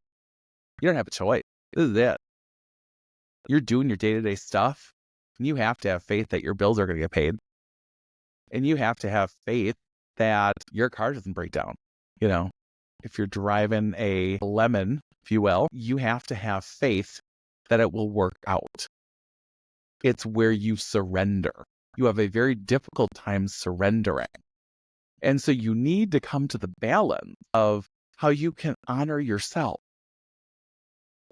You don't have a choice. This is it. You're doing your day-to-day stuff, and you have to have faith that your bills are going to get paid. And you have to have faith that your car doesn't break down. If you're driving a lemon, if you will, you have to have faith that it will work out. It's where you surrender. You have a very difficult time surrendering. And so you need to come to the balance of how you can honor yourself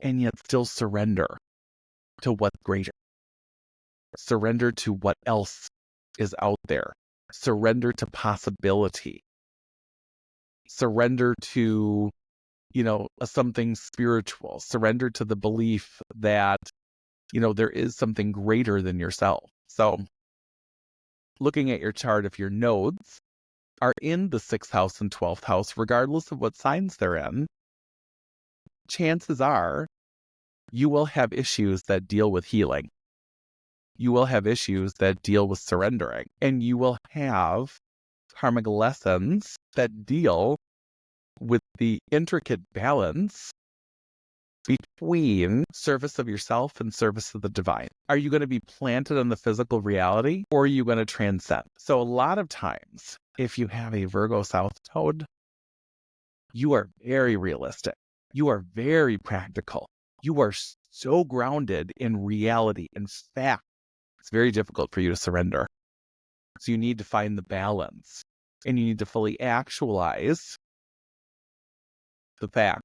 and yet still surrender to what's greater. Surrender to what else is out there. Surrender to possibility. Surrender to, something spiritual. Surrender to the belief that, there is something greater than yourself. So looking at your chart, if your nodes are in the 6th house and 12th house, regardless of what signs they're in, chances are you will have issues that deal with healing. You will have issues that deal with surrendering. And you will have karmic lessons that deal with the intricate balance between service of yourself and service of the divine. Are you going to be planted on the physical reality, or are you going to transcend? So a lot of times, if you have a Virgo South node, you are very realistic. You are very practical. You are so grounded in reality and fact. It's very difficult for you to surrender. So you need to find the balance, and you need to fully actualize the fact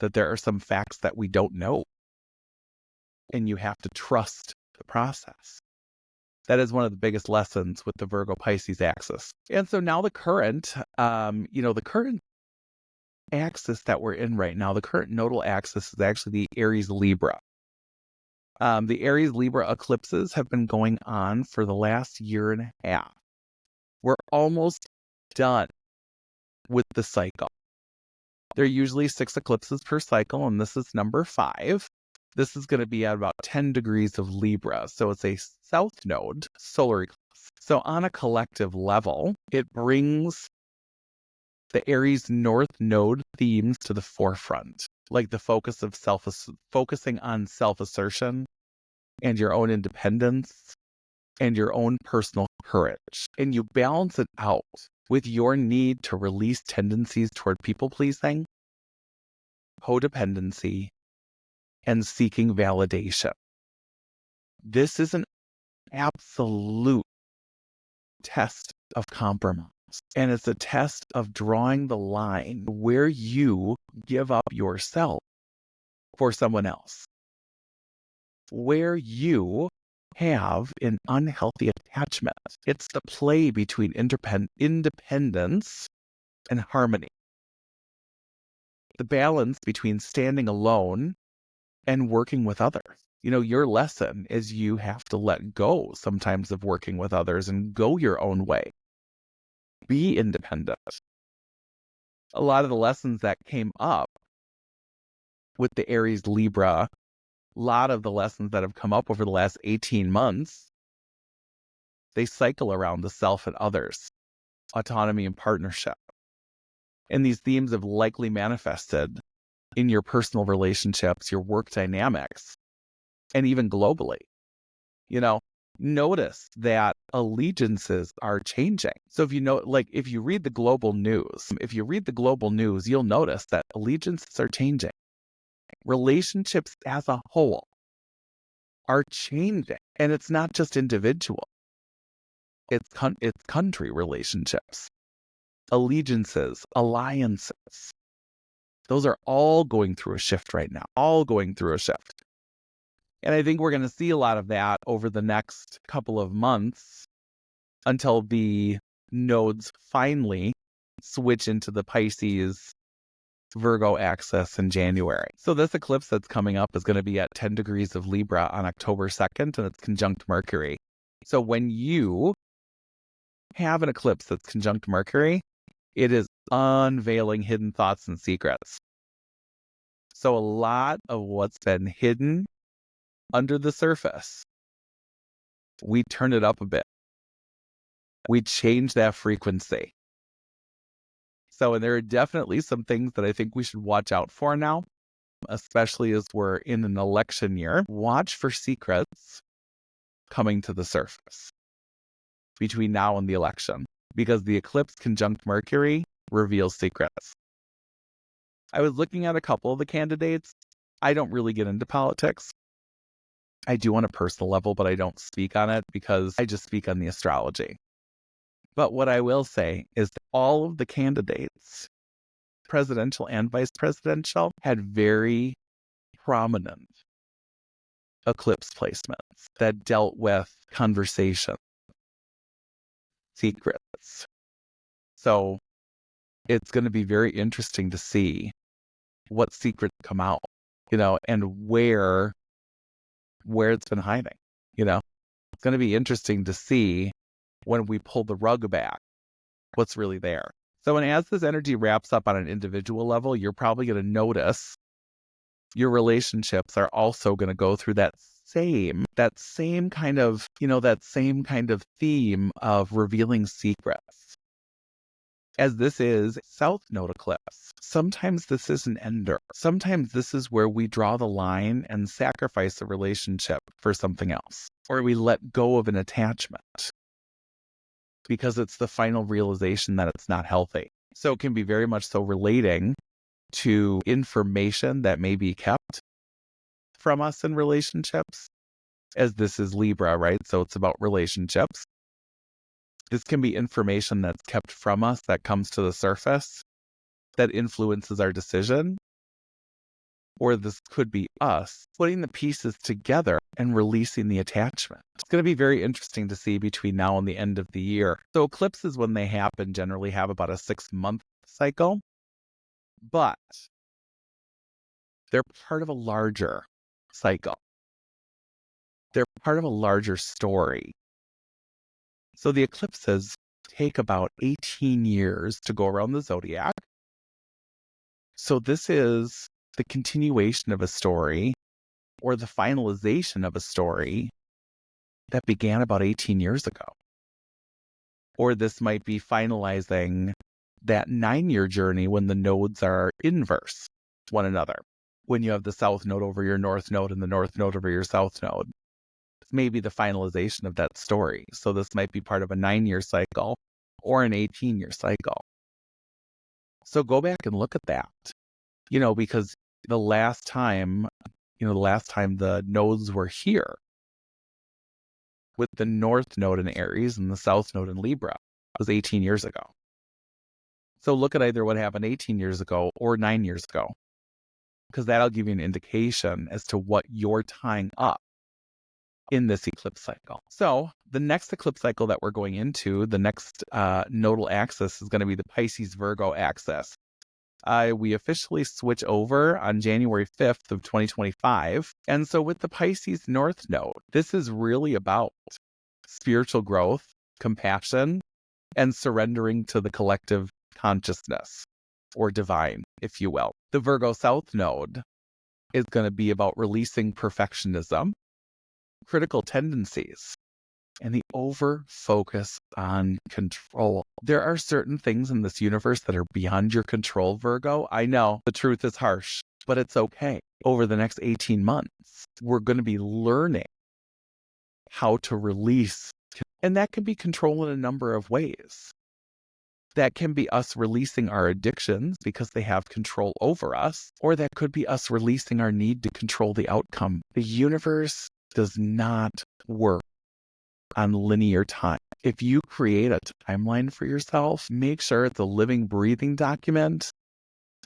that there are some facts that we don't know, and you have to trust the process. That is one of the biggest lessons with the Virgo-Pisces axis. And so now the current axis that we're in right now, the current nodal axis is actually the Aries-Libra. The Aries-Libra eclipses have been going on for the last year and a half. We're almost done with the cycle. There are usually 6 eclipses per cycle, and this is number 5. This is going to be at about 10 degrees of Libra. So it's a south node solar eclipse. So on a collective level, it brings the Aries North Node themes to the forefront, like the focus of focusing on self-assertion and your own independence and your own personal courage. And you balance it out with your need to release tendencies toward people-pleasing, codependency, and seeking validation. This is an absolute test of compromise. And it's a test of drawing the line where you give up yourself for someone else, where you have an unhealthy attachment. It's the play between independence and harmony. The balance between standing alone and working with others. Your lesson is you have to let go sometimes of working with others and go your own way. Be independent. A lot of the lessons that came up with the Aries-Libra, a lot of the lessons that have come up over the last 18 months, they cycle around the self and others, autonomy and partnership. And these themes have likely manifested in your personal relationships, your work dynamics, and even globally. Notice that allegiances are changing. So if you read the global news, you'll notice that allegiances are changing. Relationships as a whole are changing. And it's not just individual. It's country relationships, allegiances, alliances. Those are all going through a shift right now, And I think we're going to see a lot of that over the next couple of months until the nodes finally switch into the Pisces-Virgo axis in January. So this eclipse that's coming up is going to be at 10 degrees of Libra on October 2nd, and it's conjunct Mercury. So when you have an eclipse that's conjunct Mercury, it is unveiling hidden thoughts and secrets. So a lot of what's been hidden under the surface, we turn it up a bit. We change that frequency. So, and there are definitely some things that I think we should watch out for now, especially as we're in an election year. Watch for secrets coming to the surface between now and the election, because the eclipse conjunct Mercury reveals secrets. I was looking at a couple of the candidates. I don't really get into politics. I do on a personal level, but I don't speak on it because I just speak on the astrology. But what I will say is that all of the candidates, presidential and vice presidential, had very prominent eclipse placements that dealt with conversation, secrets. So it's going to be very interesting to see what secrets come out, and where it's been hiding. It's going to be interesting to see when we pull the rug back, what's really there. So, and as this energy wraps up on an individual level, you're probably going to notice your relationships are also going to go through that same kind of theme of revealing secrets. As this is South Node eclipse, sometimes this is an ender. Sometimes this is where we draw the line and sacrifice a relationship for something else, or we let go of an attachment because it's the final realization that it's not healthy. So it can be very much so relating to information that may be kept from us in relationships, as this is Libra, right? So it's about relationships. This can be information that's kept from us that comes to the surface that influences our decision. Or this could be us putting the pieces together and releasing the attachment. It's going to be very interesting to see between now and the end of the year. So eclipses, when they happen, generally have about a 6-month cycle, but they're part of a larger cycle. They're part of a larger story. So the eclipses take about 18 years to go around the zodiac. So this is the continuation of a story or the finalization of a story that began about 18 years ago. Or this might be finalizing that 9-year journey when the nodes are inverse one another. When you have the south node over your north node and the north node over your south node. It's maybe the finalization of that story. So this might be part of a 9-year cycle or an 18-year cycle. So go back and look at that, because the last time the nodes were here with the north node in Aries and the south node in Libra was 18 years ago. So look at either what happened 18 years ago or 9 years ago, because that'll give you an indication as to what you're tying up in this eclipse cycle. So the next eclipse cycle that we're going into, the next nodal axis is going to be the Pisces-Virgo axis. We officially switch over on January 5th of 2025. And so with the Pisces North Node, this is really about spiritual growth, compassion, and surrendering to the collective consciousness, or divine, if you will. The Virgo South Node is going to be about releasing perfectionism, critical tendencies, and the over-focus on control. There are certain things in this universe that are beyond your control, Virgo. I know the truth is harsh, but it's okay. Over the next 18 months, we're going to be learning how to release. And that can be control in a number of ways. That can be us releasing our addictions because they have control over us, or that could be us releasing our need to control the outcome. The universe does not work on linear time. If you create a timeline for yourself, make sure it's a living, breathing document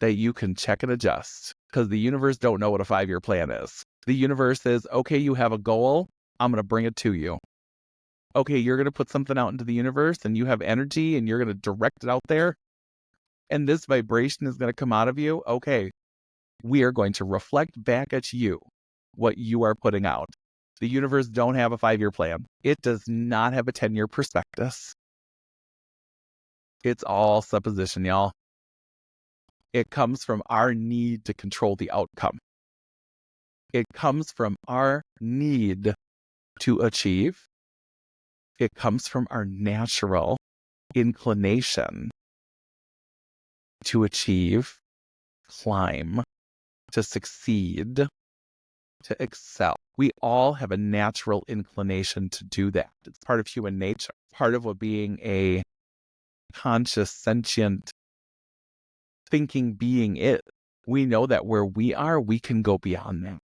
that you can check and adjust, because the universe don't know what a 5-year plan is. The universe is, okay, you have a goal, I'm going to bring it to you. Okay, you're going to put something out into the universe and you have energy and you're going to direct it out there. And this vibration is going to come out of you. Okay, we are going to reflect back at you what you are putting out. The universe don't have a 5-year plan. It does not have a 10-year prospectus. It's all supposition, y'all. It comes from our need to control the outcome. It comes from our need to achieve. It comes from our natural inclination to achieve, climb, to succeed, to excel. We all have a natural inclination to do that. It's part of human nature, part of what being a conscious, sentient, thinking being is. We know that where we are, we can go beyond that,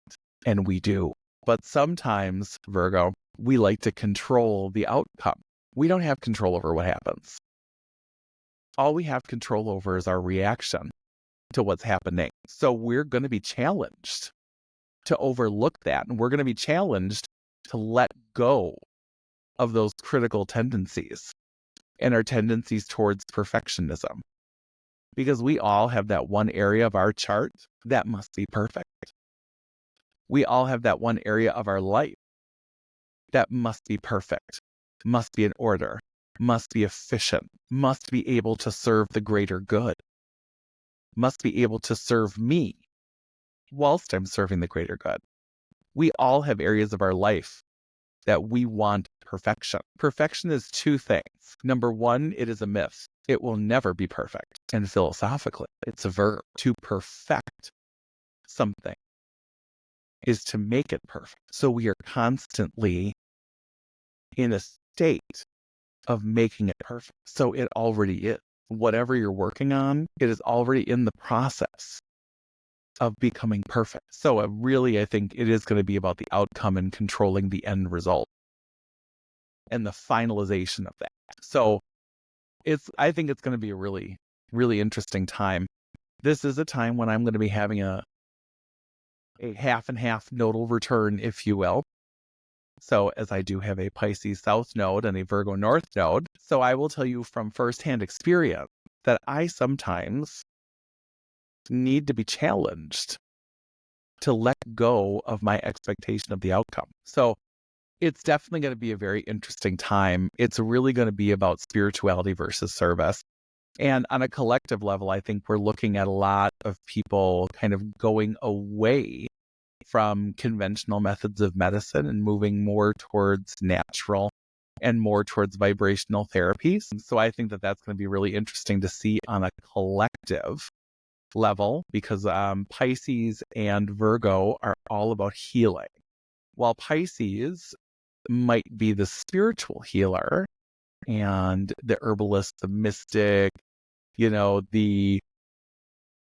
and we do. But sometimes, Virgo, we like to control the outcome. We don't have control over what happens. All we have control over is our reaction to what's happening. So we're going to be challenged to overlook that. And we're going to be challenged to let go of those critical tendencies and our tendencies towards perfectionism. Because we all have that one area of our chart that must be perfect. We all have that one area of our life that must be perfect, must be in order, must be efficient, must be able to serve the greater good, must be able to serve me whilst I'm serving the greater good. We all have areas of our life that we want perfection. Perfection is two things. Number one, it is a myth. It will never be perfect. And philosophically, it's a verb. To perfect something is to make it perfect. So we are constantly in a state of making it perfect. So it already is. Whatever you're working on, it is already in the process of becoming perfect. So I think it is going to be about the outcome and controlling the end result and the finalization of that. So I think it's going to be a really, really interesting time. This is a time when I'm going to be having a half and half nodal return, if you will. So as I do have a Pisces South Node and a Virgo North Node, so I will tell you from firsthand experience that I sometimes need to be challenged to let go of my expectation of the outcome. So it's definitely going to be a very interesting time. It's really going to be about spirituality versus service. And on a collective level, I think we're looking at a lot of people kind of going away from conventional methods of medicine and moving more towards natural and more towards vibrational therapies. So I think that that's going to be really interesting to see on a collective level, because Pisces and Virgo are all about healing. While Pisces might be the spiritual healer and the herbalist, the mystic,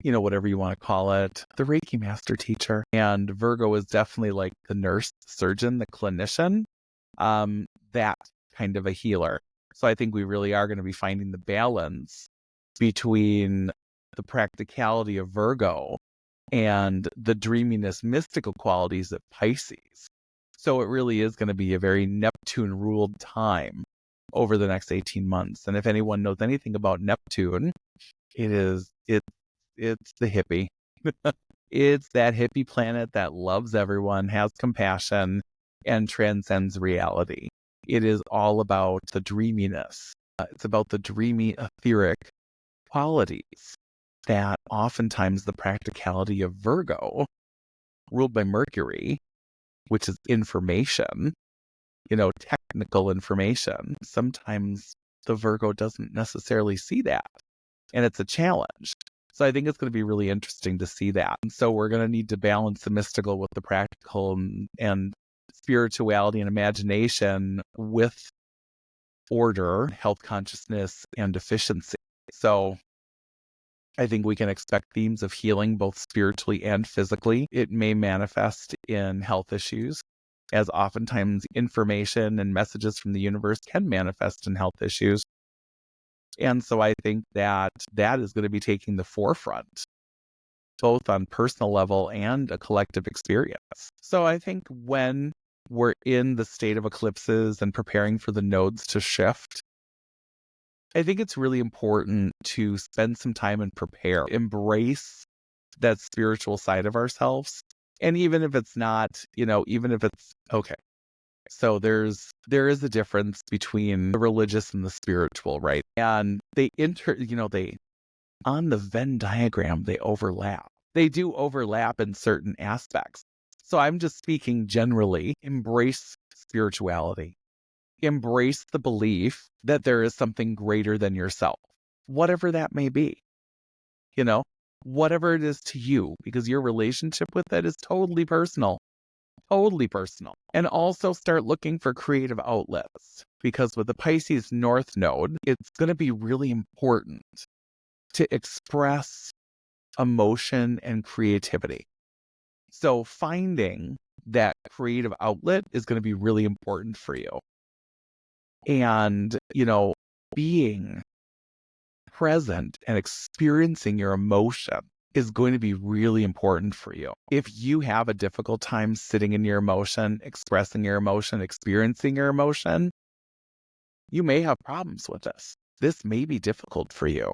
whatever you want to call it, the Reiki master teacher. And Virgo is definitely like the nurse, the surgeon, the clinician, that kind of a healer. So I think we really are going to be finding the balance between the practicality of Virgo and the dreaminess, mystical qualities of Pisces. So it really is going to be a very Neptune-ruled time over the next 18 months. And if anyone knows anything about Neptune, it's the hippie. It's that hippie planet that loves everyone, has compassion, and transcends reality. It is all about the dreaminess. It's about the dreamy, etheric qualities that oftentimes the practicality of Virgo, ruled by Mercury, which is information, technical information, sometimes the Virgo doesn't necessarily see that. And it's a challenge. So I think it's going to be really interesting to see that. And so we're going to need to balance the mystical with the practical and spirituality and imagination with order, health consciousness, and efficiency. So I think we can expect themes of healing both spiritually and physically. It may manifest in health issues, as oftentimes information and messages from the universe can manifest in health issues. And so I think that is going to be taking the forefront, both on personal level and a collective experience. So I think when we're in the state of eclipses and preparing for the nodes to shift, I think it's really important to spend some time and prepare, embrace that spiritual side of ourselves. And even if it's not, even if it's okay. So there is a difference between the religious and the spiritual, right? And they on the Venn diagram, they overlap. They do overlap in certain aspects. So I'm just speaking generally. Embrace spirituality. Embrace the belief that there is something greater than yourself, whatever that may be, whatever it is to you, because your relationship with it is totally personal. Totally personal. And also start looking for creative outlets, because with the Pisces North Node, it's going to be really important to express emotion and creativity. So finding that creative outlet is going to be really important for you. And, being present and experiencing your emotion is going to be really important for you. If you have a difficult time sitting in your emotion, expressing your emotion, experiencing your emotion, you may have problems with this. This may be difficult for you.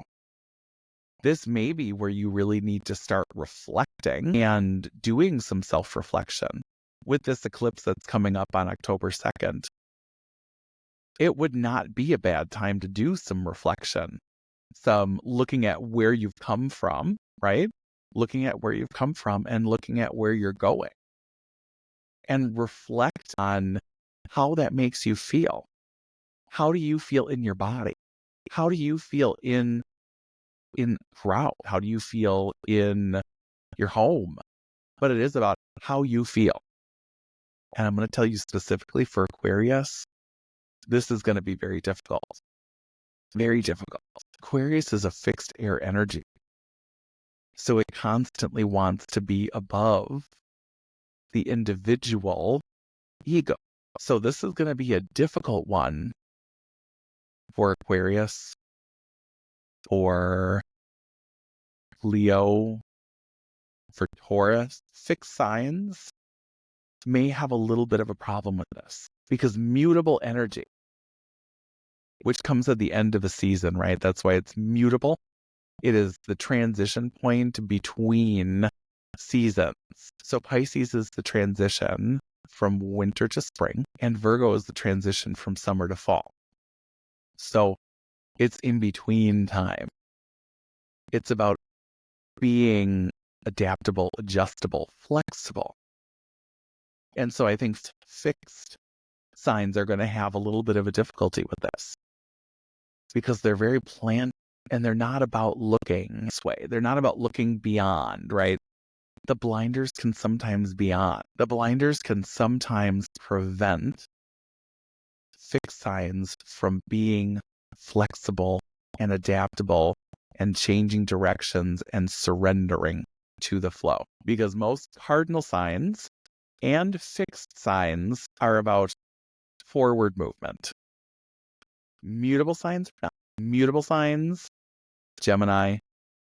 This may be where you really need to start reflecting and doing some self-reflection. With this eclipse that's coming up on October 2nd, it would not be a bad time to do some reflection, some looking at where you've come from, right? Looking at where you've come from and looking at where you're going. And reflect on how that makes you feel. How do you feel in your body? How do you feel in crowd? How do you feel in your home? But it is about how you feel. And I'm going to tell you specifically for Aquarius, this is going to be very difficult. Very difficult. Aquarius is a fixed air energy. So it constantly wants to be above the individual ego. So this is going to be a difficult one for Aquarius, for Leo, for Taurus. Fixed signs may have a little bit of a problem with this, because mutable energy, which comes at the end of a season, right? That's why it's mutable. It is the transition point between seasons. So Pisces is the transition from winter to spring, and Virgo is the transition from summer to fall. So it's in between time. It's about being adaptable, adjustable, flexible. And so I think fixed signs are going to have a little bit of a difficulty with this because they're very planned and they're not about looking this way. They're not about looking beyond, right? The blinders can sometimes be on. The blinders can sometimes prevent fixed signs from being flexible and adaptable and changing directions and surrendering to the flow. Because most cardinal signs and fixed signs are about forward movement. Mutable signs are not. Mutable signs, Gemini,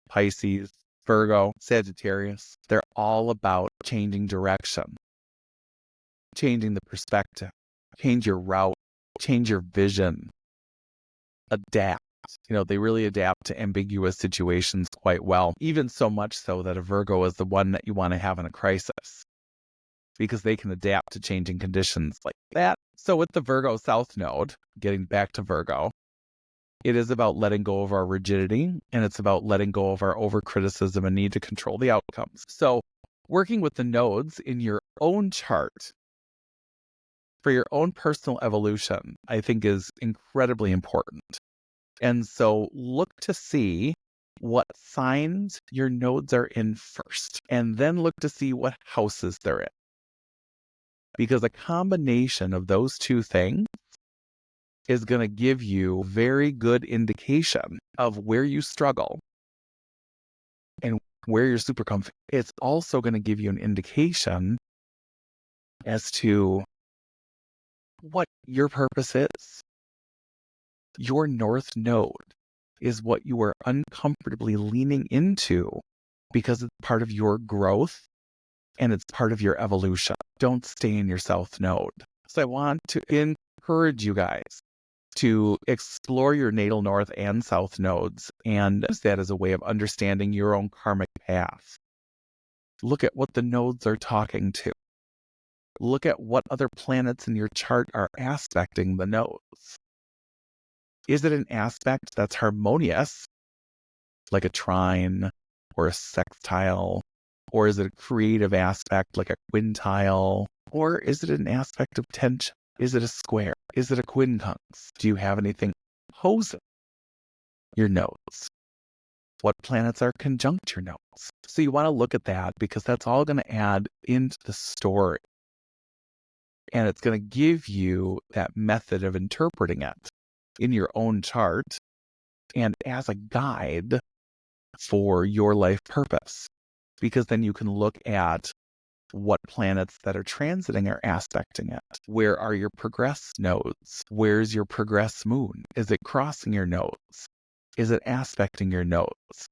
Pisces, Virgo, Sagittarius, they're all about changing direction, changing the perspective, change your route, change your vision, adapt. They really adapt to ambiguous situations quite well, even so much so that a Virgo is the one that you want to have in a crisis because they can adapt to changing conditions like that. So with the Virgo South Node, getting back to Virgo, it is about letting go of our rigidity, and it's about letting go of our overcriticism and need to control the outcomes. So working with the nodes in your own chart for your own personal evolution, I think is incredibly important. And so look to see what signs your nodes are in first, and then look to see what houses they're in. Because a combination of those two things is going to give you very good indication of where you struggle and where you're super comfy. It's also going to give you an indication as to what your purpose is. Your North Node is what you are uncomfortably leaning into because it's part of your growth and it's part of your evolution. Don't stay in your South Node. So I want to encourage you guys to explore your natal North and South nodes and use that as a way of understanding your own karmic path. Look at what the nodes are talking to. Look at what other planets in your chart are aspecting the nodes. Is it an aspect that's harmonious, like a trine or a sextile? Or is it a creative aspect like a quintile? Or is it an aspect of tension? Is it a square? Is it a quincunx? Do you have anything opposing your nodes? What planets are conjunct your nodes? So you want to look at that because that's all going to add into the story. And it's going to give you that method of interpreting it in your own chart and as a guide for your life purpose. Because then you can look at what planets that are transiting are aspecting it. Where are your progress nodes? Where's your progress moon? Is it crossing your nodes? Is it aspecting your nodes?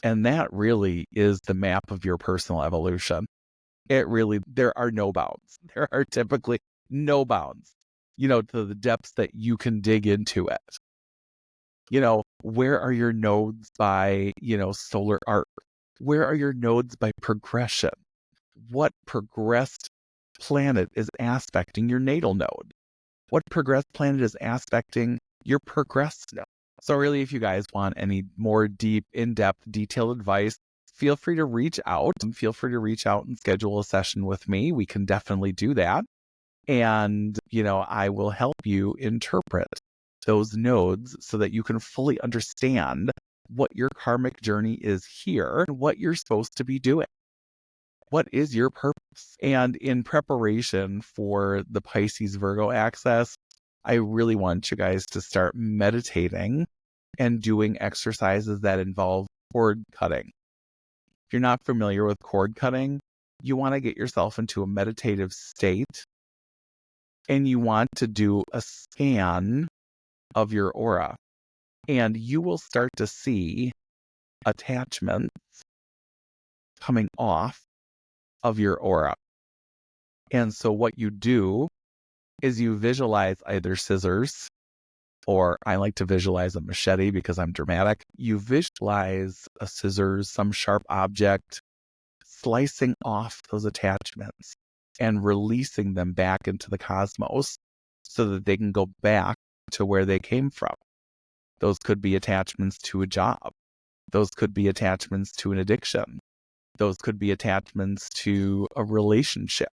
And that really is the map of your personal evolution. There are no bounds. There are typically no bounds, to the depths that you can dig into it. Where are your nodes by, solar arc? Where are your nodes by progression? What progressed planet is aspecting your natal node? What progressed planet is aspecting your progressed node? So really, if you guys want any more deep, in-depth, detailed advice, feel free to reach out. Feel free to reach out and schedule a session with me. We can definitely do that. And, I will help you interpret those nodes so that you can fully understand what your karmic journey is here and what you're supposed to be doing. What is your purpose? And in preparation for the Pisces-Virgo axis, I really want you guys to start meditating and doing exercises that involve cord cutting. If you're not familiar with cord cutting, you want to get yourself into a meditative state and you want to do a scan of your aura. And you will start to see attachments coming off of your aura. And so what you do is you visualize either scissors, or I like to visualize a machete because I'm dramatic. You visualize a scissors, some sharp object, slicing off those attachments and releasing them back into the cosmos so that they can go back to where they came from. Those could be attachments to a job. Those could be attachments to an addiction. Those could be attachments to a relationship.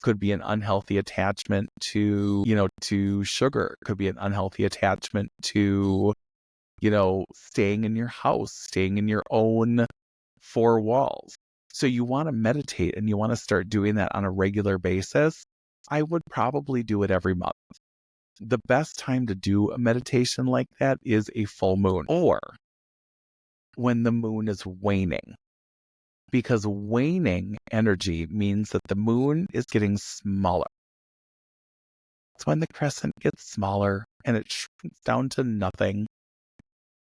Could be an unhealthy attachment to, to sugar. Could be an unhealthy attachment to, staying in your house, staying in your own four walls. So you want to meditate and you want to start doing that on a regular basis. I would probably do it every month. The best time to do a meditation like that is a full moon or when the moon is waning. Because waning energy means that the moon is getting smaller. It's when the crescent gets smaller and it shrinks down to nothing.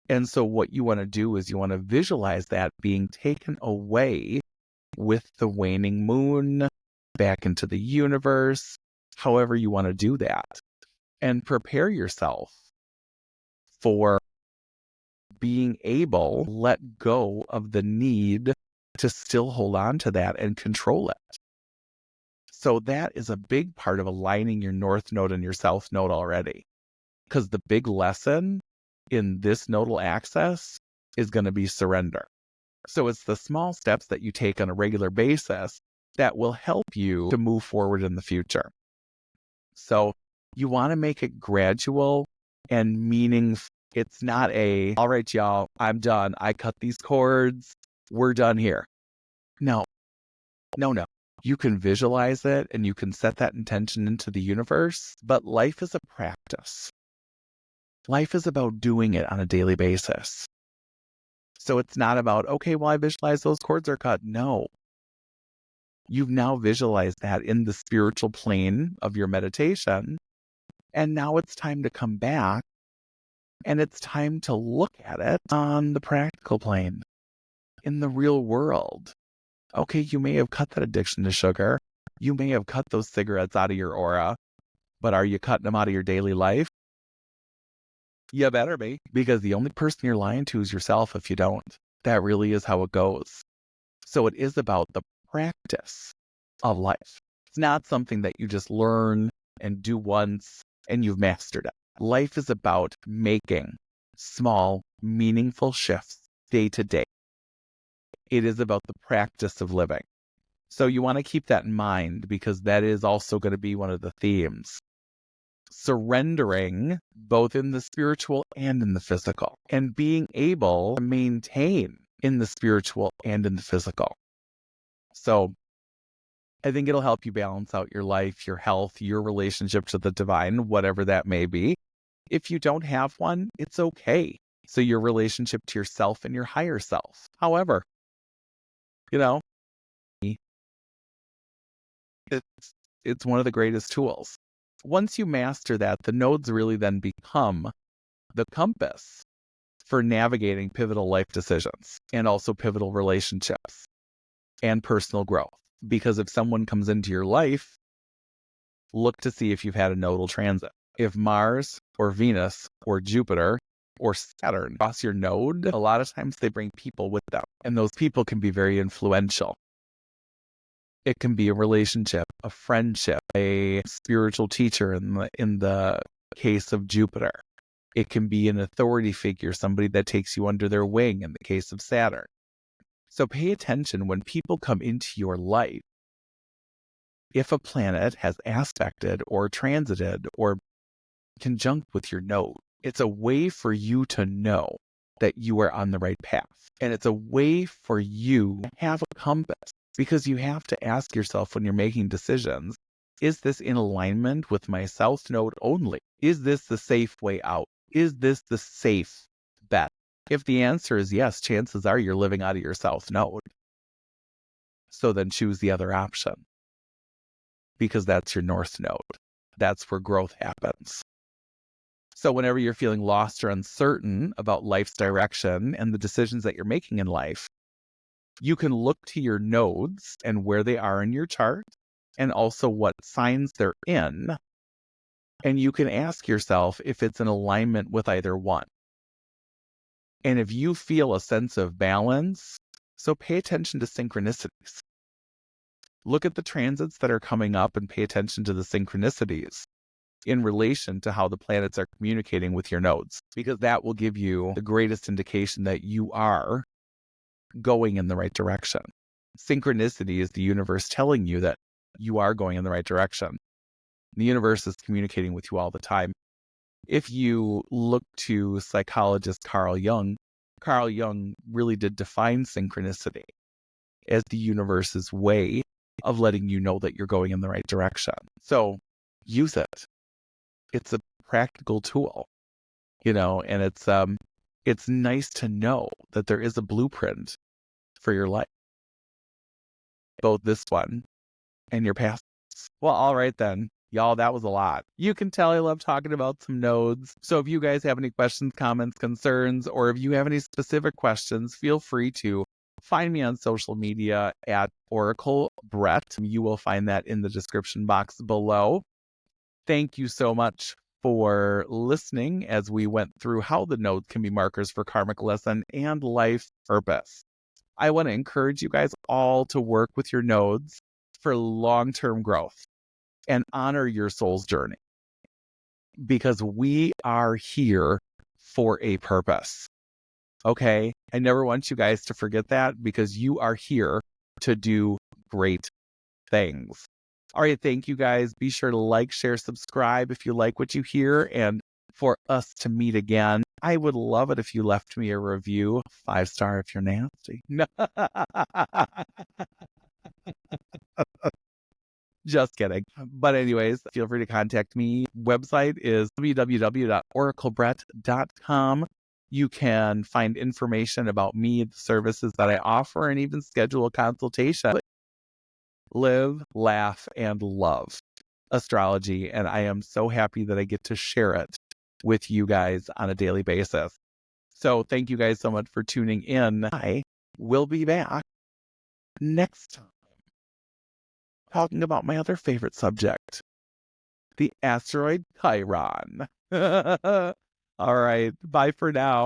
And so what you want to do is you want to visualize that being taken away with the waning moon back into the universe, however you want to do that. And prepare yourself for being able to let go of the need to still hold on to that and control it. So that is a big part of aligning your North Node and your South Node already. Because the big lesson in this nodal axis is going to be surrender. So it's the small steps that you take on a regular basis that will help you to move forward in the future. So you want to make it gradual and meaningful. It's not all right, y'all, I'm done. I cut these cords. We're done here. No. You can visualize it and you can set that intention into the universe, but life is a practice. Life is about doing it on a daily basis. So it's not about, okay, well, I visualize those cords are cut. No. You've now visualized that in the spiritual plane of your meditation. And now it's time to come back and it's time to look at it on the practical plane, in the real world. Okay, you may have cut that addiction to sugar. You may have cut those cigarettes out of your aura, but are you cutting them out of your daily life? You better be, because the only person you're lying to is yourself if you don't. That really is how it goes. So it is about the practice of life. It's not something that you just learn and do once and you've mastered it. Life is about making small, meaningful shifts day to day. It is about the practice of living. So you want to keep that in mind because that is also going to be one of the themes. Surrendering both in the spiritual and in the physical, and being able to maintain in the spiritual and in the physical. So I think it'll help you balance out your life, your health, your relationship to the divine, whatever that may be. If you don't have one, it's okay. So your relationship to yourself and your higher self. However, it's one of the greatest tools. Once you master that, the nodes really then become the compass for navigating pivotal life decisions and also pivotal relationships and personal growth. Because if someone comes into your life, look to see if you've had a nodal transit. If Mars or Venus or Jupiter or Saturn cross your node, a lot of times they bring people with them. And those people can be very influential. It can be a relationship, a friendship, a spiritual teacher in the case of Jupiter. It can be an authority figure, somebody that takes you under their wing in the case of Saturn. So pay attention when people come into your life. If a planet has aspected or transited or conjunct with your node, it's a way for you to know that you are on the right path. And it's a way for you to have a compass. Because you have to ask yourself when you're making decisions, is this in alignment with my South Node only? Is this the safe way out? Is this the safe bet? If the answer is yes, chances are you're living out of your South Node. So then choose the other option. Because that's your North Node. That's where growth happens. So whenever you're feeling lost or uncertain about life's direction and the decisions that you're making in life, you can look to your nodes and where they are in your chart and also what signs they're in. And you can ask yourself if it's in alignment with either one. And if you feel a sense of balance, so pay attention to synchronicities. Look at the transits that are coming up and pay attention to the synchronicities. in relation to how the planets are communicating with your nodes, because that will give you the greatest indication that you are going in the right direction. Synchronicity is the universe telling you that you are going in the right direction. The universe is communicating with you all the time. If you look to psychologist Carl Jung really did define synchronicity as the universe's way of letting you know that you're going in the right direction. So use it. It's a practical tool, and it's nice to know that there is a blueprint for your life, both this one and your past. Well, all right then. Y'all, that was a lot. You can tell I love talking about some nodes. So if you guys have any questions, comments, concerns, or if you have any specific questions, feel free to find me on social media at Oracle Brett. You will find that in the description box below. Thank you so much for listening as we went through how the nodes can be markers for karmic lesson and life purpose. I want to encourage you guys all to work with your nodes for long-term growth and honor your soul's journey, because we are here for a purpose. Okay? I never want you guys to forget that, because you are here to do great things. All right, thank you guys. Be sure to like, share, subscribe if you like what you hear. And for us to meet again, I would love it if you left me a review. 5-star if you're nasty. Just kidding. But anyways, feel free to contact me. Website is www.oraclebrett.com. You can find information about me, the services that I offer, and even schedule a consultation. Live, laugh, and love astrology. And I am so happy that I get to share it with you guys on a daily basis. So thank you guys so much for tuning in. I will be back next time talking about my other favorite subject, the asteroid Chiron. All right, bye for now.